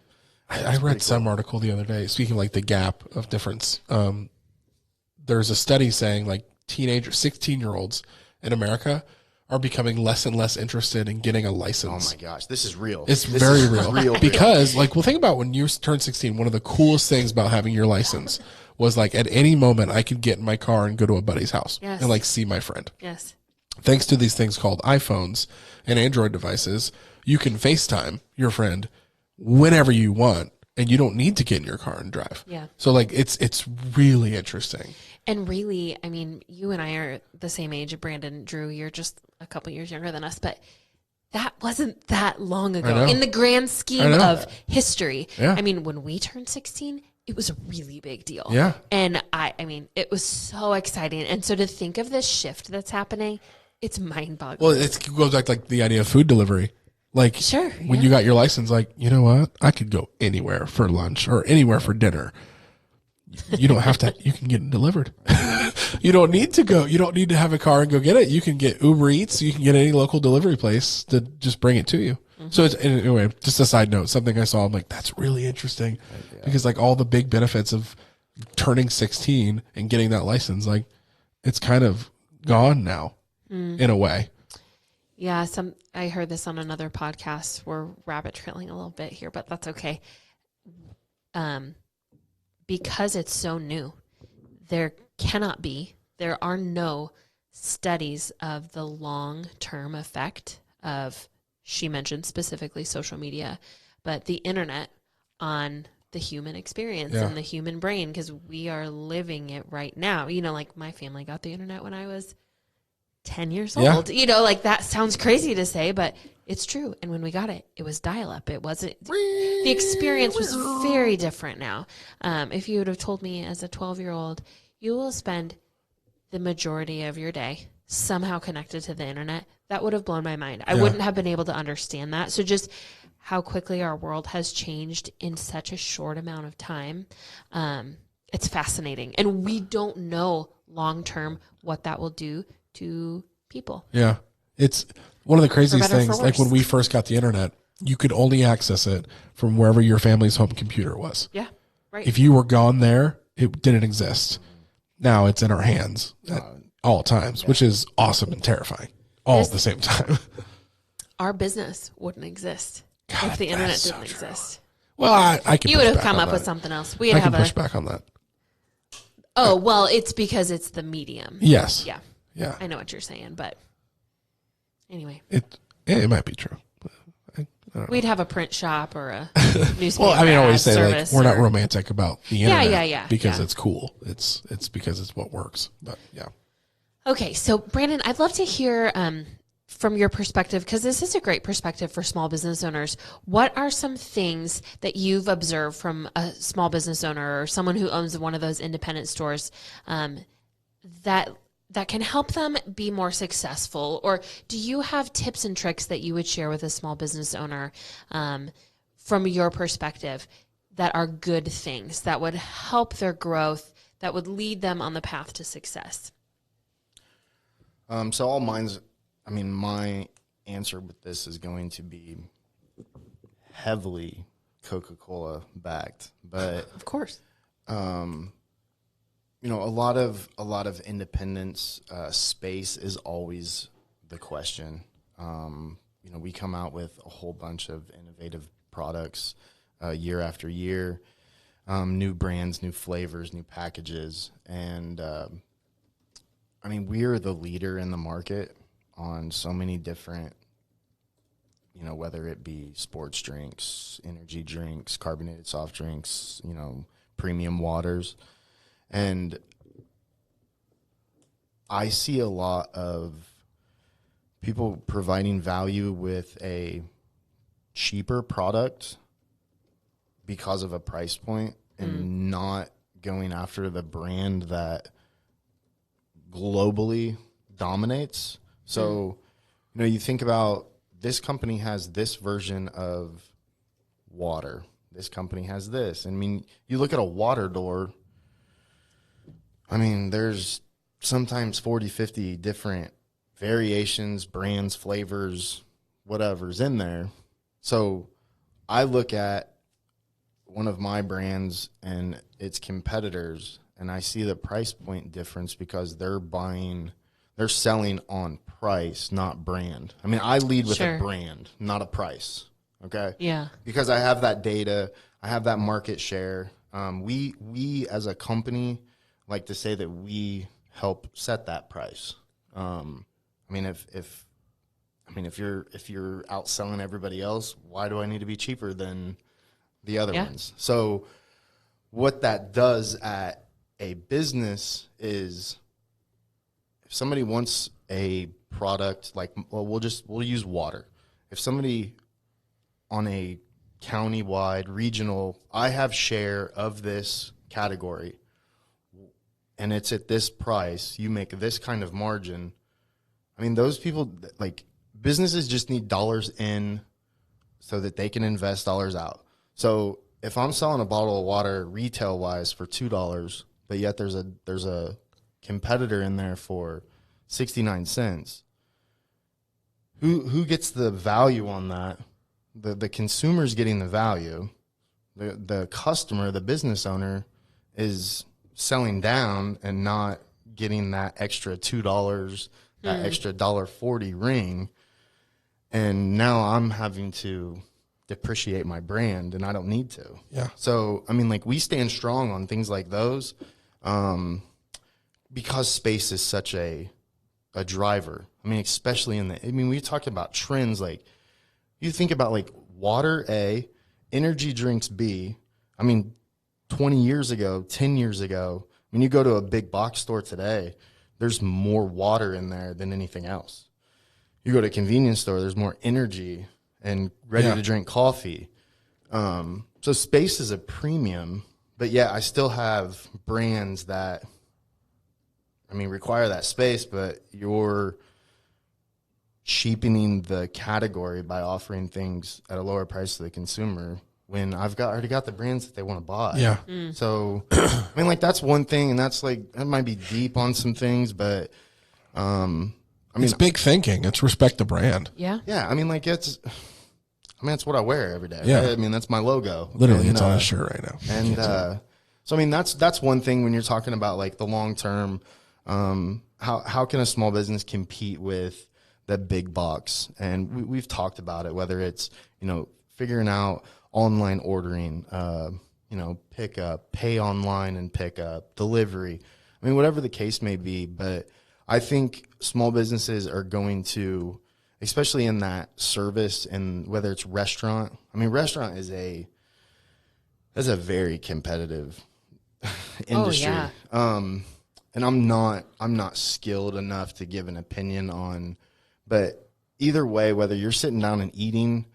I read some article the other day, speaking of, like, the gap of difference. There's a study saying, like, 16-year-olds in America are becoming less and less interested in getting a license. Oh my gosh, this is real. It's very real. Because, like, well, think about when you turned 16, one of the coolest things about having your license was, like, at any moment I could get in my car and go to a buddy's house and, like, see my friend. Yes. Thanks to these things called iPhones and Android devices, you can FaceTime your friend whenever you want, and you don't need to get in your car and drive. Yeah. So, like, it's really interesting. And really, I mean, you and I are the same age. Brandon, Drew, you're just a couple years younger than us, but that wasn't that long ago in the grand scheme of history. Yeah. I mean, when we turned 16, it was a really big deal. Yeah. And I mean, it was so exciting. And so to think of this shift that's happening, it's mind-boggling. Well, it goes back, like, the idea of food delivery. Like, sure, when you got your license, like, you know what? I could go anywhere for lunch or anywhere for dinner. You don't have to, you can get it delivered. You don't need to go. You don't need to have a car and go get it. You can get Uber Eats. You can get any local delivery place to just bring it to you. Mm-hmm. So it's, anyway, just a side note, something I saw, I'm like, that's really interesting because, like, all the big benefits of turning 16 and getting that license, like, it's kind of gone now in a way. Yeah. I heard this on another podcast. We're rabbit trailing a little bit here, but that's okay. Because it's so new, there cannot be there are no studies of the long-term effect of, she mentioned specifically social media, but the internet on the human experience and the human brain, because we are living it right now. You know, like my family got the internet when I was 10 years old. You know, like that sounds crazy to say, but it's true. And when we got it, it was dial-up. It wasn't, the experience was very different now. If you would have told me as a 12-year-old, you will spend the majority of your day somehow connected to the internet, that would have blown my mind. I wouldn't have been able to understand that. So just how quickly our world has changed in such a short amount of time. It's fascinating. And we don't know long-term what that will do to people. Yeah. It's one of the craziest better, for things. Like when worse. we first got the internet, you could only access it from wherever your family's home computer was. Yeah, right. If you were gone there, it didn't exist. Now it's in our hands at all times, which is awesome and terrifying all at the same time. Our business wouldn't exist if the internet didn't exist. Well, I could. You would have come up with something else. We'd I have can push back on that. Oh, well, it's because it's the medium. Yes. Yeah. Yeah. I know what you're saying, but anyway. It might be true. I don't know. We'd have a print shop or a newspaper. Well, I mean, I always say like service we're not or- romantic about the internet yeah, because yeah. it's cool. It's because it's what works. But yeah. Okay, so Brandon, I'd love to hear from your perspective, because this is a great perspective for small business owners. What are some things that you've observed from a small business owner or someone who owns one of those independent stores that can help them be more successful? Or do you have tips and tricks that you would share with a small business owner from your perspective that are good things that would help their growth, that would lead them on the path to success? So all mine's, I mean, my answer with this is going to be heavily Coca-Cola backed, but Of course. you know, a lot of independence space is always the question. You know, we come out with a whole bunch of innovative products year after year, new brands, new flavors, new packages, and I mean, we're the leader in the market on so many different, you know, whether it be sports drinks, energy drinks, carbonated soft drinks, you know, premium waters. And I see a lot of people providing value with a cheaper product because of a price point and not going after the brand that globally dominates. So, you know, you think about this company has this version of water. This company has this. I mean, you look at a water door, I mean, there's sometimes 40, 50 different variations, brands, flavors, whatever's in there. So I look at one of my brands and its competitors, and I see the price point difference because they're selling on price, not brand. I mean, I lead with Sure. a brand, not a price. Okay. Yeah. Because I have that data, I have that market share. We as a company like to say that we help set that price. I mean, if you're outselling everybody else, why do I need to be cheaper than the other ones? So what that does at a business is if somebody wants a product like, well, we'll use water. If somebody on a county-wide, regional, I have share of this category and it's at this price, you make this kind of margin. I mean, those people, like, businesses just need dollars in so that they can invest dollars out. So if I'm selling a bottle of water retail-wise for $2, but yet there's a competitor in there for 69 cents, who gets the value on that? The consumer's getting the value. The customer, the business owner, is selling down and not getting that extra $2, that extra $1.40 ring. And now I'm having to depreciate my brand, and I don't need to. Yeah. So, I mean, like, we stand strong on things like those. because space is such a driver. I mean, especially we talk about trends. Like, you think about like water A, energy drinks B. I mean, 20 years ago, 10 years ago, when you go to a big box store today, there's more water in there than anything else. You go to a convenience store, there's more energy and ready to drink coffee. So space is a premium, but yeah, I still have brands that, require that space, but you're cheapening the category by offering things at a lower price to the consumer when already got the brands that they want to buy. Yeah. So, that's one thing, and that's like, that might be deep on some things, but, it's big thinking. It's respect the brand. Yeah. yeah, that's what I wear every day. Yeah. Right? That's my logo. Literally, And, it's on a shirt right now. And so that's one thing when you're talking about like the long term. How can a small business compete with the big box? And we've talked about it, whether it's figuring out online ordering, pickup, pay online and pickup, delivery. Whatever the case may be. But I think small businesses are going to, especially in that service, and whether it's restaurant. Restaurant is a very competitive industry. Oh, yeah. And I'm not skilled enough to give an opinion on, but either way, whether you're sitting down and eating,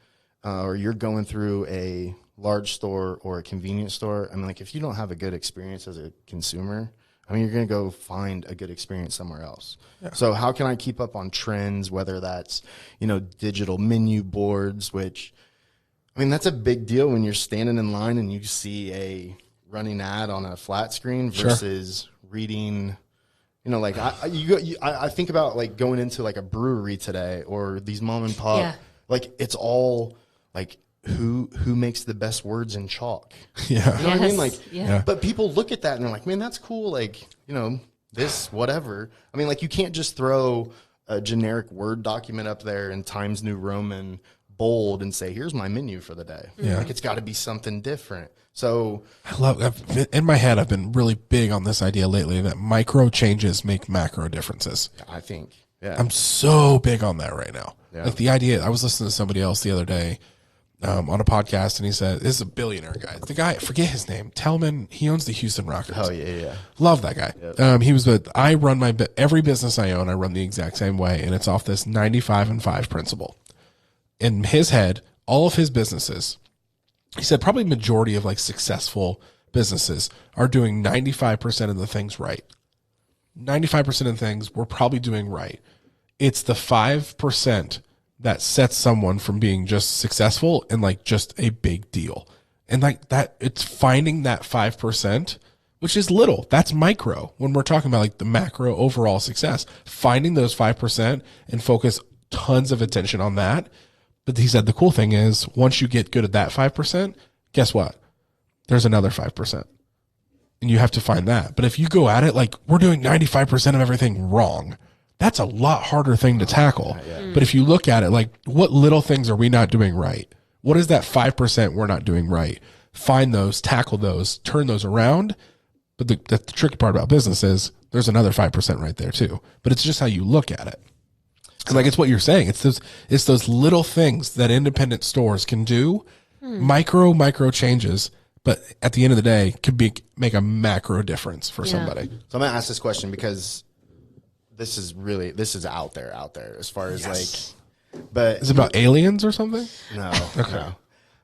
or you're going through a large store or a convenience store, if you don't have a good experience as a consumer, you're going to go find a good experience somewhere else. Yeah. So how can I keep up on trends, whether that's, digital menu boards, which, that's a big deal when you're standing in line and you see a running ad on a flat screen versus reading, I think about like going into like a brewery today or these mom and pop, like it's all like, who makes the best words in chalk? Yeah. You know what I mean? Like, but people look at that and they're like, man, that's cool. Like, this, whatever. You can't just throw a generic Word document up there in Times New Roman bold and say, here's my menu for the day. Yeah. Like, it's got to be something different. So in my head, I've been really big on this idea lately that micro changes make macro differences. I think, yeah. I'm so big on that right now. Yeah. Like the idea, I was listening to somebody else the other day, on a podcast, and he said, this is a billionaire guy. The guy, forget his name, Tellman, he owns the Houston Rockets. Oh, yeah. Love that guy. Yep. He was I run every business I own, I run the exact same way, and it's off this 95 and 5 principle. In his head, all of his businesses, he said probably majority of like successful businesses are doing 95% of the things right. 95% of the things we're probably doing right. It's the 5% that sets someone from being just successful and like just a big deal. And like that, it's finding that 5%, which is little. That's micro. When we're talking about like the macro overall success, finding those 5% and focus tons of attention on that. But he said the cool thing is once you get good at that 5%, guess what? There's another 5%. And you have to find that. But if you go at it like we're doing 95% of everything wrong, that's a lot harder thing to tackle. Yeah. But if you look at it, like what little things are we not doing right? What is that 5% we're not doing right? Find those, tackle those, turn those around. But the tricky part about business is there's another 5% right there too. But it's just how you look at it. And like it's what you're saying. It's those little things that independent stores can do, micro changes. But at the end of the day, could make a macro difference for somebody. So I'm gonna ask this question because this is out there as far as like, but is it about aliens or something? No. Okay. No.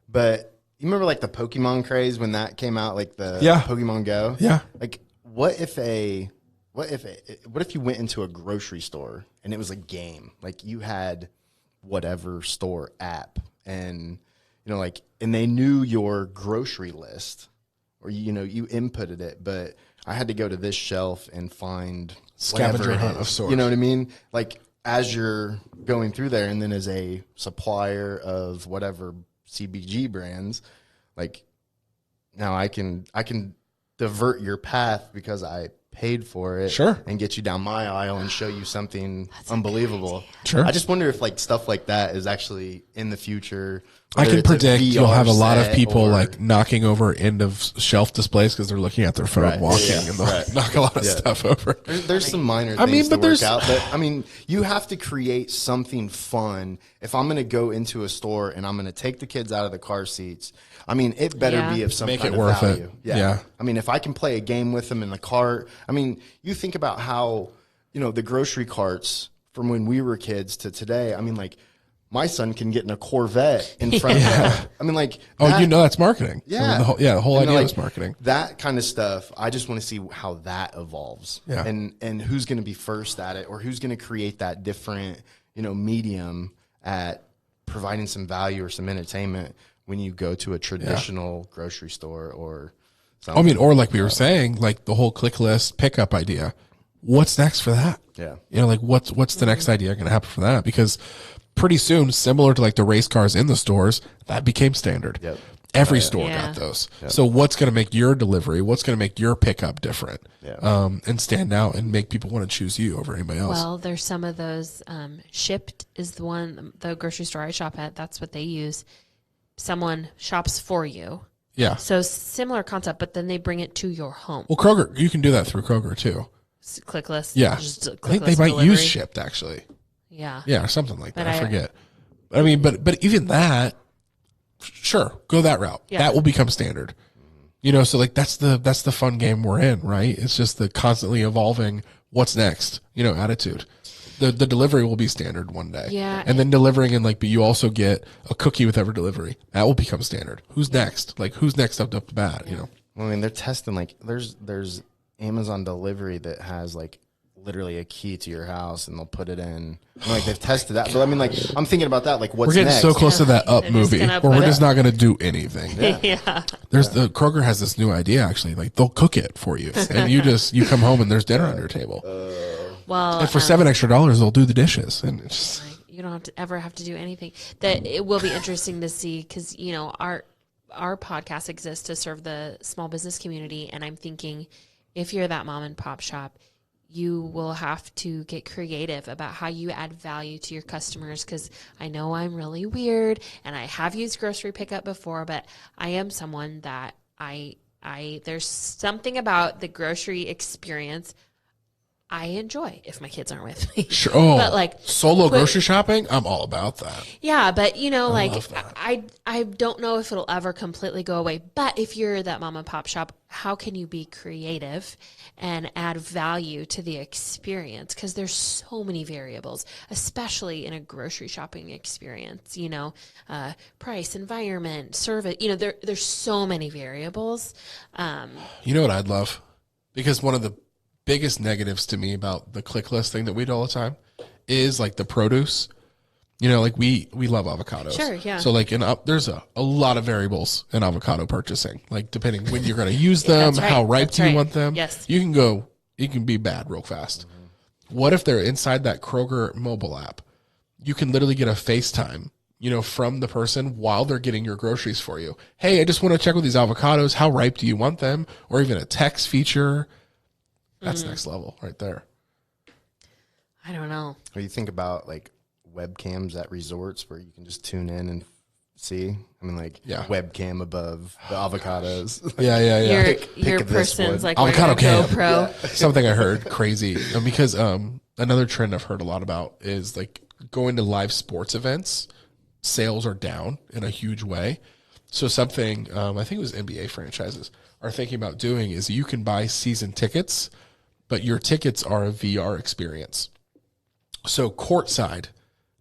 But you remember like the Pokemon craze when that came out, like the Pokemon Go? Yeah. Like what if you went into a grocery store and it was a game? Like you had whatever store app and and they knew your grocery list or you inputted it, but I had to go to this shelf and find scavenger hunt of sorts. You know what I mean? Like as you're going through there, and then as a supplier of whatever CBG brands, like now I can divert your path because I paid for it, Sure. and get you down my aisle and show you something unbelievable. Sure. I just wonder if like stuff like that is actually in the future. I can predict you'll have a lot of people or, like knocking over end of shelf displays because they're looking at their phone Right. walking, Yeah. and they'll Right. knock a lot of Yeah. stuff over. There's some minor I mean, things but to there's- work out, but I mean, you have to create something fun. If I'm going to go into a store and I'm going to take the kids out of the car seats, I mean, it better Yeah. be of some Make kind it of worth it. value. Yeah. I mean, if I can play a game with them in the cart, I mean, you think about how, the grocery carts from when we were kids to today. I mean, like, my son can get in a Corvette in front of them. I mean, like, Oh, that- that's marketing. Yeah. The whole And idea like, is marketing. That kind of stuff, I just want to see how that evolves. Yeah. And who's going to be first at it, or who's going to create that different, medium at providing some value or some entertainment when you go to a traditional grocery store or something. I mean, or like we were saying, like the whole click list pickup idea. What's next for that? Yeah. Like what's the next idea going to happen for that? Because pretty soon, similar to like the race cars in the stores, that became standard. Yep. Every store Yeah. got those. So what's going to make your delivery? What's going to make your pickup different? Yeah. And stand out and make people want to choose you over anybody else. Well, there's some of those. Shipped is the grocery store I shop at. That's what they use. Someone shops for you. Yeah. So similar concept, but then they bring it to your home. Well, Kroger, you can do that through Kroger too. Click list. Yeah. Just I think they click-list might delivery. use Shipped actually. Yeah. Yeah, or something like that. But I I- forget. I mean, but even that, sure, go that route. Yeah. That will become standard. So like that's the fun game we're in, right? It's just the constantly evolving what's next, attitude. The delivery will be standard one day. Yeah. And then delivering and but you also get a cookie with every delivery. That will become standard. Who's next? Like who's next up to bat, Well, I mean, they're testing, like, there's Amazon delivery that has like literally a key to your house and they'll put it in. And, like, they've tested that. But I mean, like, I'm thinking about that. Like, what's We're getting next? so close to that Up They're just movie gonna where put we're it- just not going to do anything. Yeah. There's the Kroger has this new idea actually. Like they'll cook it for you, and you come home and there's dinner on your table. Well, And for $7 extra, they'll do the dishes, and it's just, you don't ever have to do anything. That it will be interesting to see because our podcast exists to serve the small business community, and I'm thinking if you're that mom and pop shop, you will have to get creative about how you add value to your customers. Because I know I'm really weird, and I have used grocery pickup before, but I am someone that I there's something about the grocery experience I enjoy if my kids aren't with me. sure. Oh, But, like, solo put- grocery shopping, I'm all about that. Yeah, but love that. I don't know if it'll ever completely go away. But if you're that mom and pop shop, how can you be creative and add value to the experience? Because there's so many variables, especially in a grocery shopping experience. Price, environment, service. There's so many variables. You know what I'd love? Because one of the biggest negatives to me about the click list thing that we do all the time is like the produce. Like we love avocados. Sure, yeah. So like there's a lot of variables in avocado purchasing. Like depending when you're going to use them, That's right, how ripe that's do you right. want them. Yes. You can be bad real fast. What if they're inside that Kroger mobile app? You can literally get a FaceTime, from the person while they're getting your groceries for you. Hey, I just want to check with these avocados. How ripe do you want them? Or even a text feature. That's next level right there. I don't know. Or you think about like webcams at resorts where you can just tune in and see. I mean, like, Yeah. webcam above the avocados. Yeah. Your pick this person's one. like Avocado wearing a cam. GoPro. Something I heard crazy because another trend I've heard a lot about is like going to live sports events. Sales are down in a huge way. So something I think it was NBA franchises are thinking about doing is you can buy season tickets, but your tickets are a VR experience. So courtside,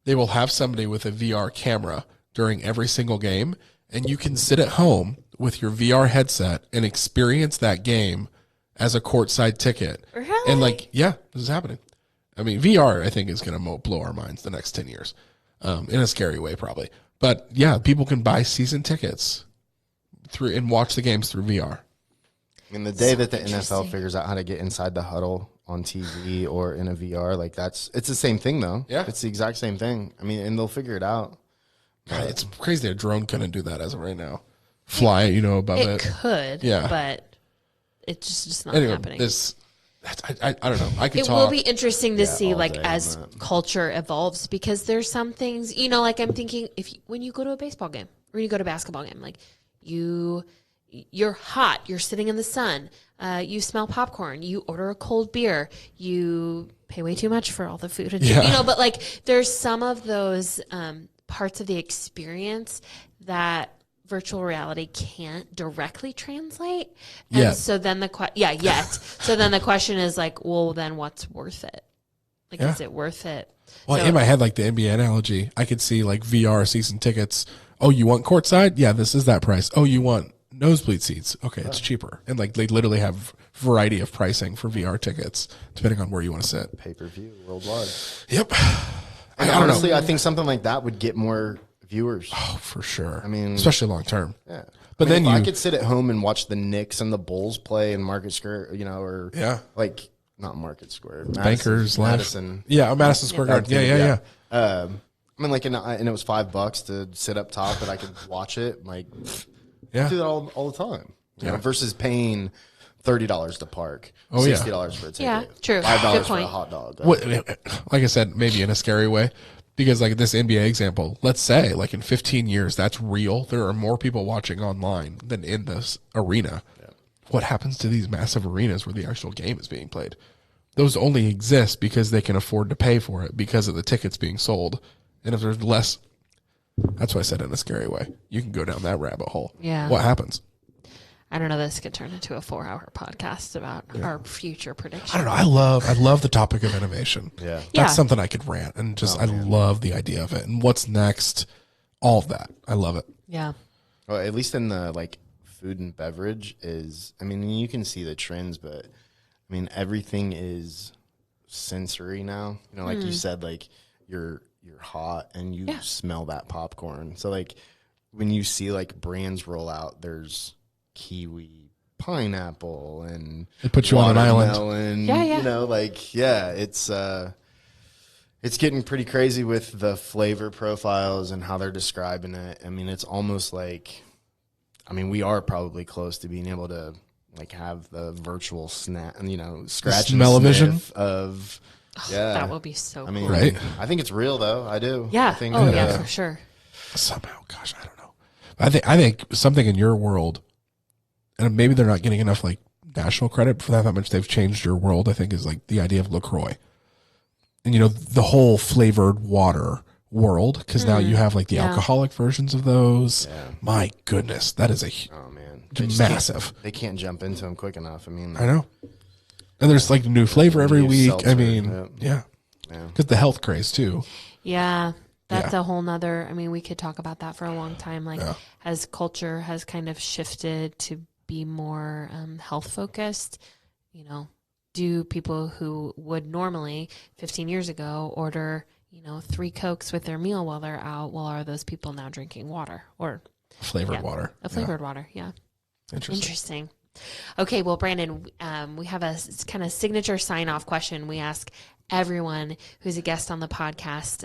they will have somebody with a VR camera during every single game, and you can sit at home with your VR headset and experience that game as a courtside ticket. Really? And like, yeah, this is happening. I mean, VR, I think, is going to blow our minds the next 10 years in a scary way, probably. But yeah, people can buy season tickets through and watch the games through VR. I mean, the day that the interesting. NFL figures out how to get inside the huddle on TV or in a VR, like it's the same thing though. Yeah. It's the exact same thing. I mean, and they'll figure it out. God, it's crazy that a drone couldn't do that as of right now. Fly, above It it. could, Yeah. but it's just not Anyway, happening. this I don't know. I could It talk. will be interesting to see, all like, day as on that. culture evolves, because there's some things, like I'm thinking when you go to a baseball game or you go to a basketball game, like you're hot, you're sitting in the sun, you smell popcorn, you order a cold beer, you pay way too much for all the food, and but like there's some of those parts of the experience that virtual reality can't directly translate. And Yet. so then yet. So then the question is like, well, then what's worth it? Like, is it worth it? Well, in my head, like the NBA analogy, I could see like VR season tickets. Oh, you want courtside? Yeah, this is that price. Oh, you want nosebleed seats? Okay, it's cheaper. And like they literally have variety of pricing for VR tickets depending on where you want to sit. Pay-per-view worldwide. Yep. And honestly, I think something like that would get more viewers. Oh, for sure. I mean, especially long term. Yeah. But I mean, then if I could sit at home and watch the Knicks and the Bulls play in Market Square, or like not Market Square, Bankers Madison. Yeah, Madison Square Garden. Yeah. I mean, like, and it was $5 to sit up top, and I could watch it. Like, I do that all the time. You know, versus paying $30 to park, $60 for a ticket, Yeah, true. $5 Good for a point. hot dog. Like I said, maybe in a scary way. Because like this NBA example, let's say like in 15 years, that's real. There are more people watching online than in this arena. Yeah. What happens to these massive arenas where the actual game is being played? Those only exist because they can afford to pay for it because of the tickets being sold. And if there's less, that's what I said in a scary way. You can go down that rabbit hole. Yeah. What happens? I don't know. This could turn into a 4-hour podcast about our future predictions. I don't know. I love the topic of innovation. Yeah. That's something I could rant and just, I love the idea of it and what's next. All of that. I love it. Yeah. Well, at least in the like food and beverage I mean, you can see the trends, but I mean, everything is sensory now. Like you said, like you're hot and you smell that popcorn. So like when you see like brands roll out, there's kiwi, pineapple, and it puts you on an island. Yeah. It's getting pretty crazy with the flavor profiles and how they're describing it. I mean, it's almost like, we are probably close to being able to like have the virtual snap and scratch smell-o-vision of that would be so cool. Right? I think it's real though. I do. Yeah. I think, for sure. Somehow, gosh, I don't know. I think something in your world, and maybe they're not getting enough like national credit for that much they've changed your world, I think is like the idea of LaCroix. And the whole flavored water world, because now you have like the alcoholic versions of those. Yeah. My goodness, that is massive. They can't jump into them quick enough. I know. And there's like new flavor every week. Seltzer, because the health craze too. Yeah. That's a whole nother, we could talk about that for a long time. Like as culture has kind of shifted to be more health focused, do people who would normally 15 years ago order, 3 Cokes with their meal while they're out, well, are those people now drinking water or flavored water? A flavored water. Yeah. Interesting. Okay. Well, Brandon, we have a kind of signature sign off question. We ask everyone who's a guest on the podcast.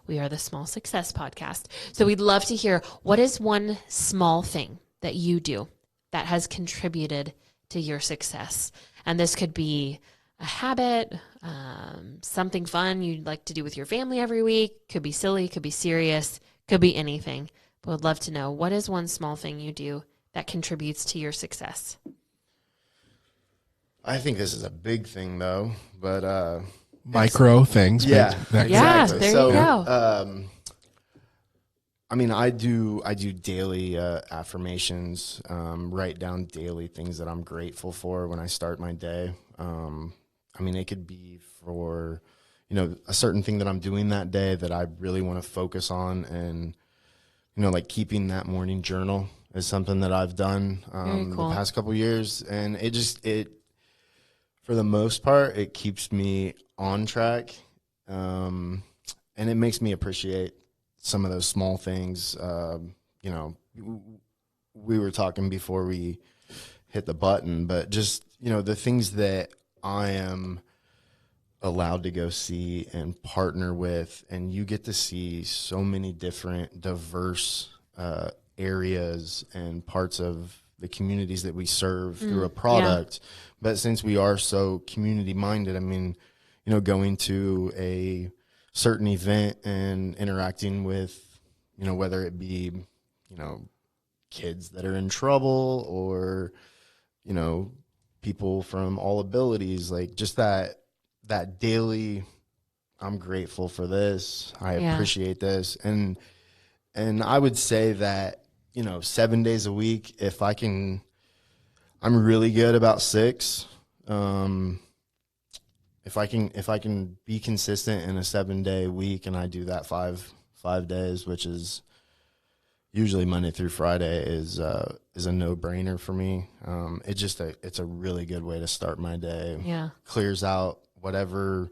We are the Small Success Podcast. So we'd love to hear, what is one small thing that you do that has contributed to your success? And this could be a habit, something fun you'd like to do with your family every week. Could be silly, could be serious, could be anything. But would love to know, what is one small thing you do that contributes to your success? I think this is a big thing though, but micro things. Yeah. Exactly. There you go. I do daily affirmations, write down daily things that I'm grateful for when I start my day. It could be for, a certain thing that I'm doing that day that I really want to focus on, and, like keeping that morning journal is something that I've done the past couple of years. And it for the most part, it keeps me on track. And it makes me appreciate some of those small things. We were talking before we hit the button, but just, the things that I am allowed to go see and partner with, and you get to see so many different diverse areas and parts of the communities that we serve through a product. Yeah. But since we are so community minded, I mean, you know, going to a certain event and interacting with, you know, whether it be, you know, kids that are in trouble or, you know, people from all abilities, like just that daily, I'm grateful for this. I appreciate this. And I would say that, you know, 7 days a week, if I can, I'm really good about 6. If I can be consistent in a 7-day week, and I do that five days, which is usually Monday through Friday, is a no-brainer for me. It's a really good way to start my day. Yeah. Clears out whatever,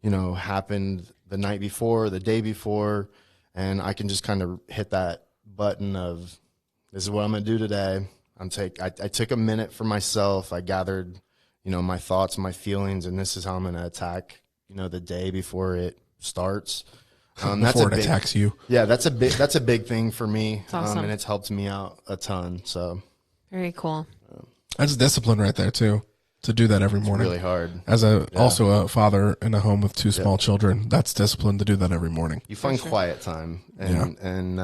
you know, happened the night before, the day before, and I can just kind of hit that button of, this is what I'm going to do today. I took a minute for myself. I gathered, you know, my thoughts, my feelings, and this is how I'm going to attack, you know, the day before it starts. Before it attacks you. Yeah, that's a big thing for me. That's awesome. And it's helped me out a ton. So very cool. That's discipline right there too. To do that every morning. Really hard. As also a father in a home with 2 small children, that's discipline to do that every morning. You find quiet time, and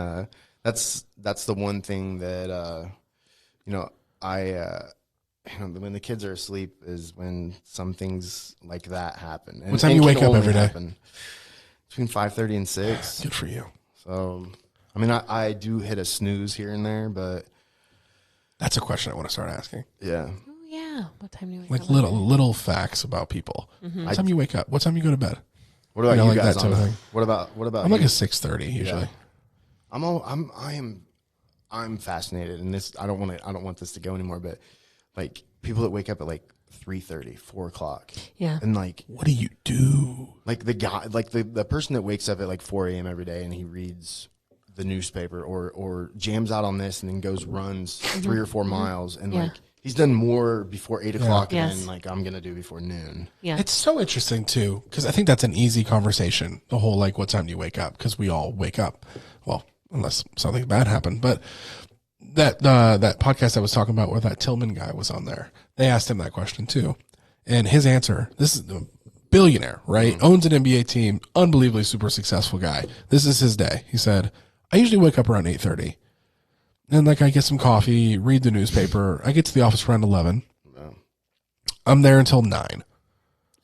that's the one thing that you know, you know, when the kids are asleep is when some things like that happen. And, what time do you wake up every day? Between 5:30 and 6. Good for you. So, I mean, I do hit a snooze here and there, but that's a question I want to start asking. Yeah. Oh yeah. What time do you wake like up? Like little facts about people. Mm-hmm. What time you wake up? What time you go to bed? What about you like guys? That type of thing? What about? I'm like a 6:30 usually. Yeah. I'm fascinated, and this I don't want this to go anymore, but like people that wake up at like 3:30, 4 o'clock. Yeah. And like, what do you do? Like the guy, like the person that wakes up at like 4 a.m. every day and he reads the newspaper or jams out on this and then runs 3 or 4 miles and like he's done more before 8 o'clock than like I'm gonna do before noon. Yeah. It's so interesting too, because I think that's an easy conversation. The whole like, what time do you wake up? Because we all wake up. Well, unless something bad happened, but that podcast I was talking about where that Tillman guy was on there, they asked him that question too. And his answer, this is a billionaire, right? Owns an NBA team, unbelievably super successful guy. This is his day. He said, I usually wake up around 8:30. And like I get some coffee, read the newspaper. I get to the office around 11. I'm there until 9.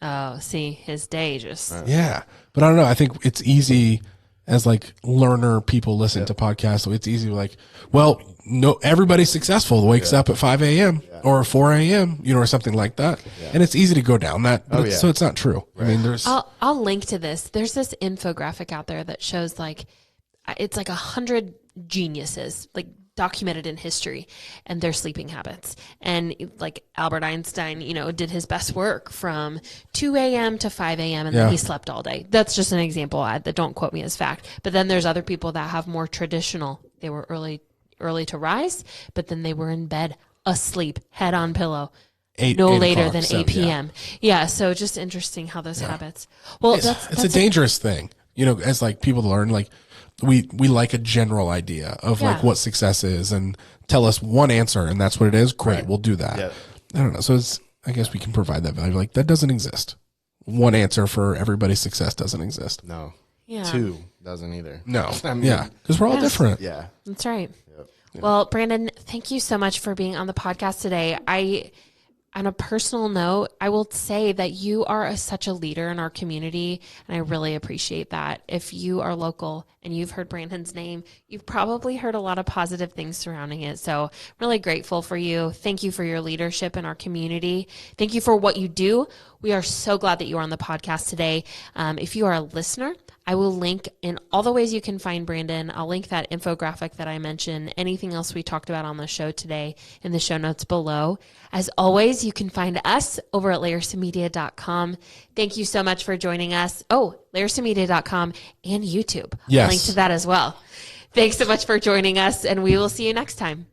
Oh, see, his day just. Yeah. But I don't know. I think it's easy as like learner people listen to podcasts. So it's easy like, well, no, everybody's successful wakes up at 5 a.m. or 4 a.m., you know, or something like that. Yeah. And it's easy to go down that. But so it's not true. Right. I mean, I'll link to this. There's this infographic out there that shows like, it's like 100 geniuses, like documented in history and their sleeping habits. And like Albert Einstein, you know, did his best work from 2 a.m. to 5 a.m. and then he slept all day. That's just an example. That don't quote me as fact. But then there's other people that have more traditional. They were early to rise, but then they were in bed asleep, head on pillow. 8 later than 8 p.m. Yeah. So just interesting how those habits. Well, it's a dangerous thing, you know, as like people learn, like we like a general idea of like what success is and tell us one answer and that's what it is. Great. We'll do that. Yep. I don't know. So I guess we can provide that value. Like that doesn't exist. One answer for everybody's success doesn't exist. No. Yeah. 2 doesn't either. No. I mean, because we're all different. Yeah. That's right. Yep. Well, Brandon, thank you so much for being on the podcast today. On a personal note, I will say that you are such a leader in our community, and I really appreciate that. If you are local and you've heard Brandon's name, you've probably heard a lot of positive things surrounding it. So I'm really grateful for you. Thank you for your leadership in our community. Thank you for what you do. We are so glad that you are on the podcast today. If you are a listener, I will link in all the ways you can find Brandon. I'll link that infographic that I mentioned, anything else we talked about on the show today in the show notes below. As always, you can find us over at layerstomedia.com. Thank you so much for joining us. Oh, layerstomedia.com and YouTube. Yes. I'll link to that as well. Thanks so much for joining us, and we will see you next time.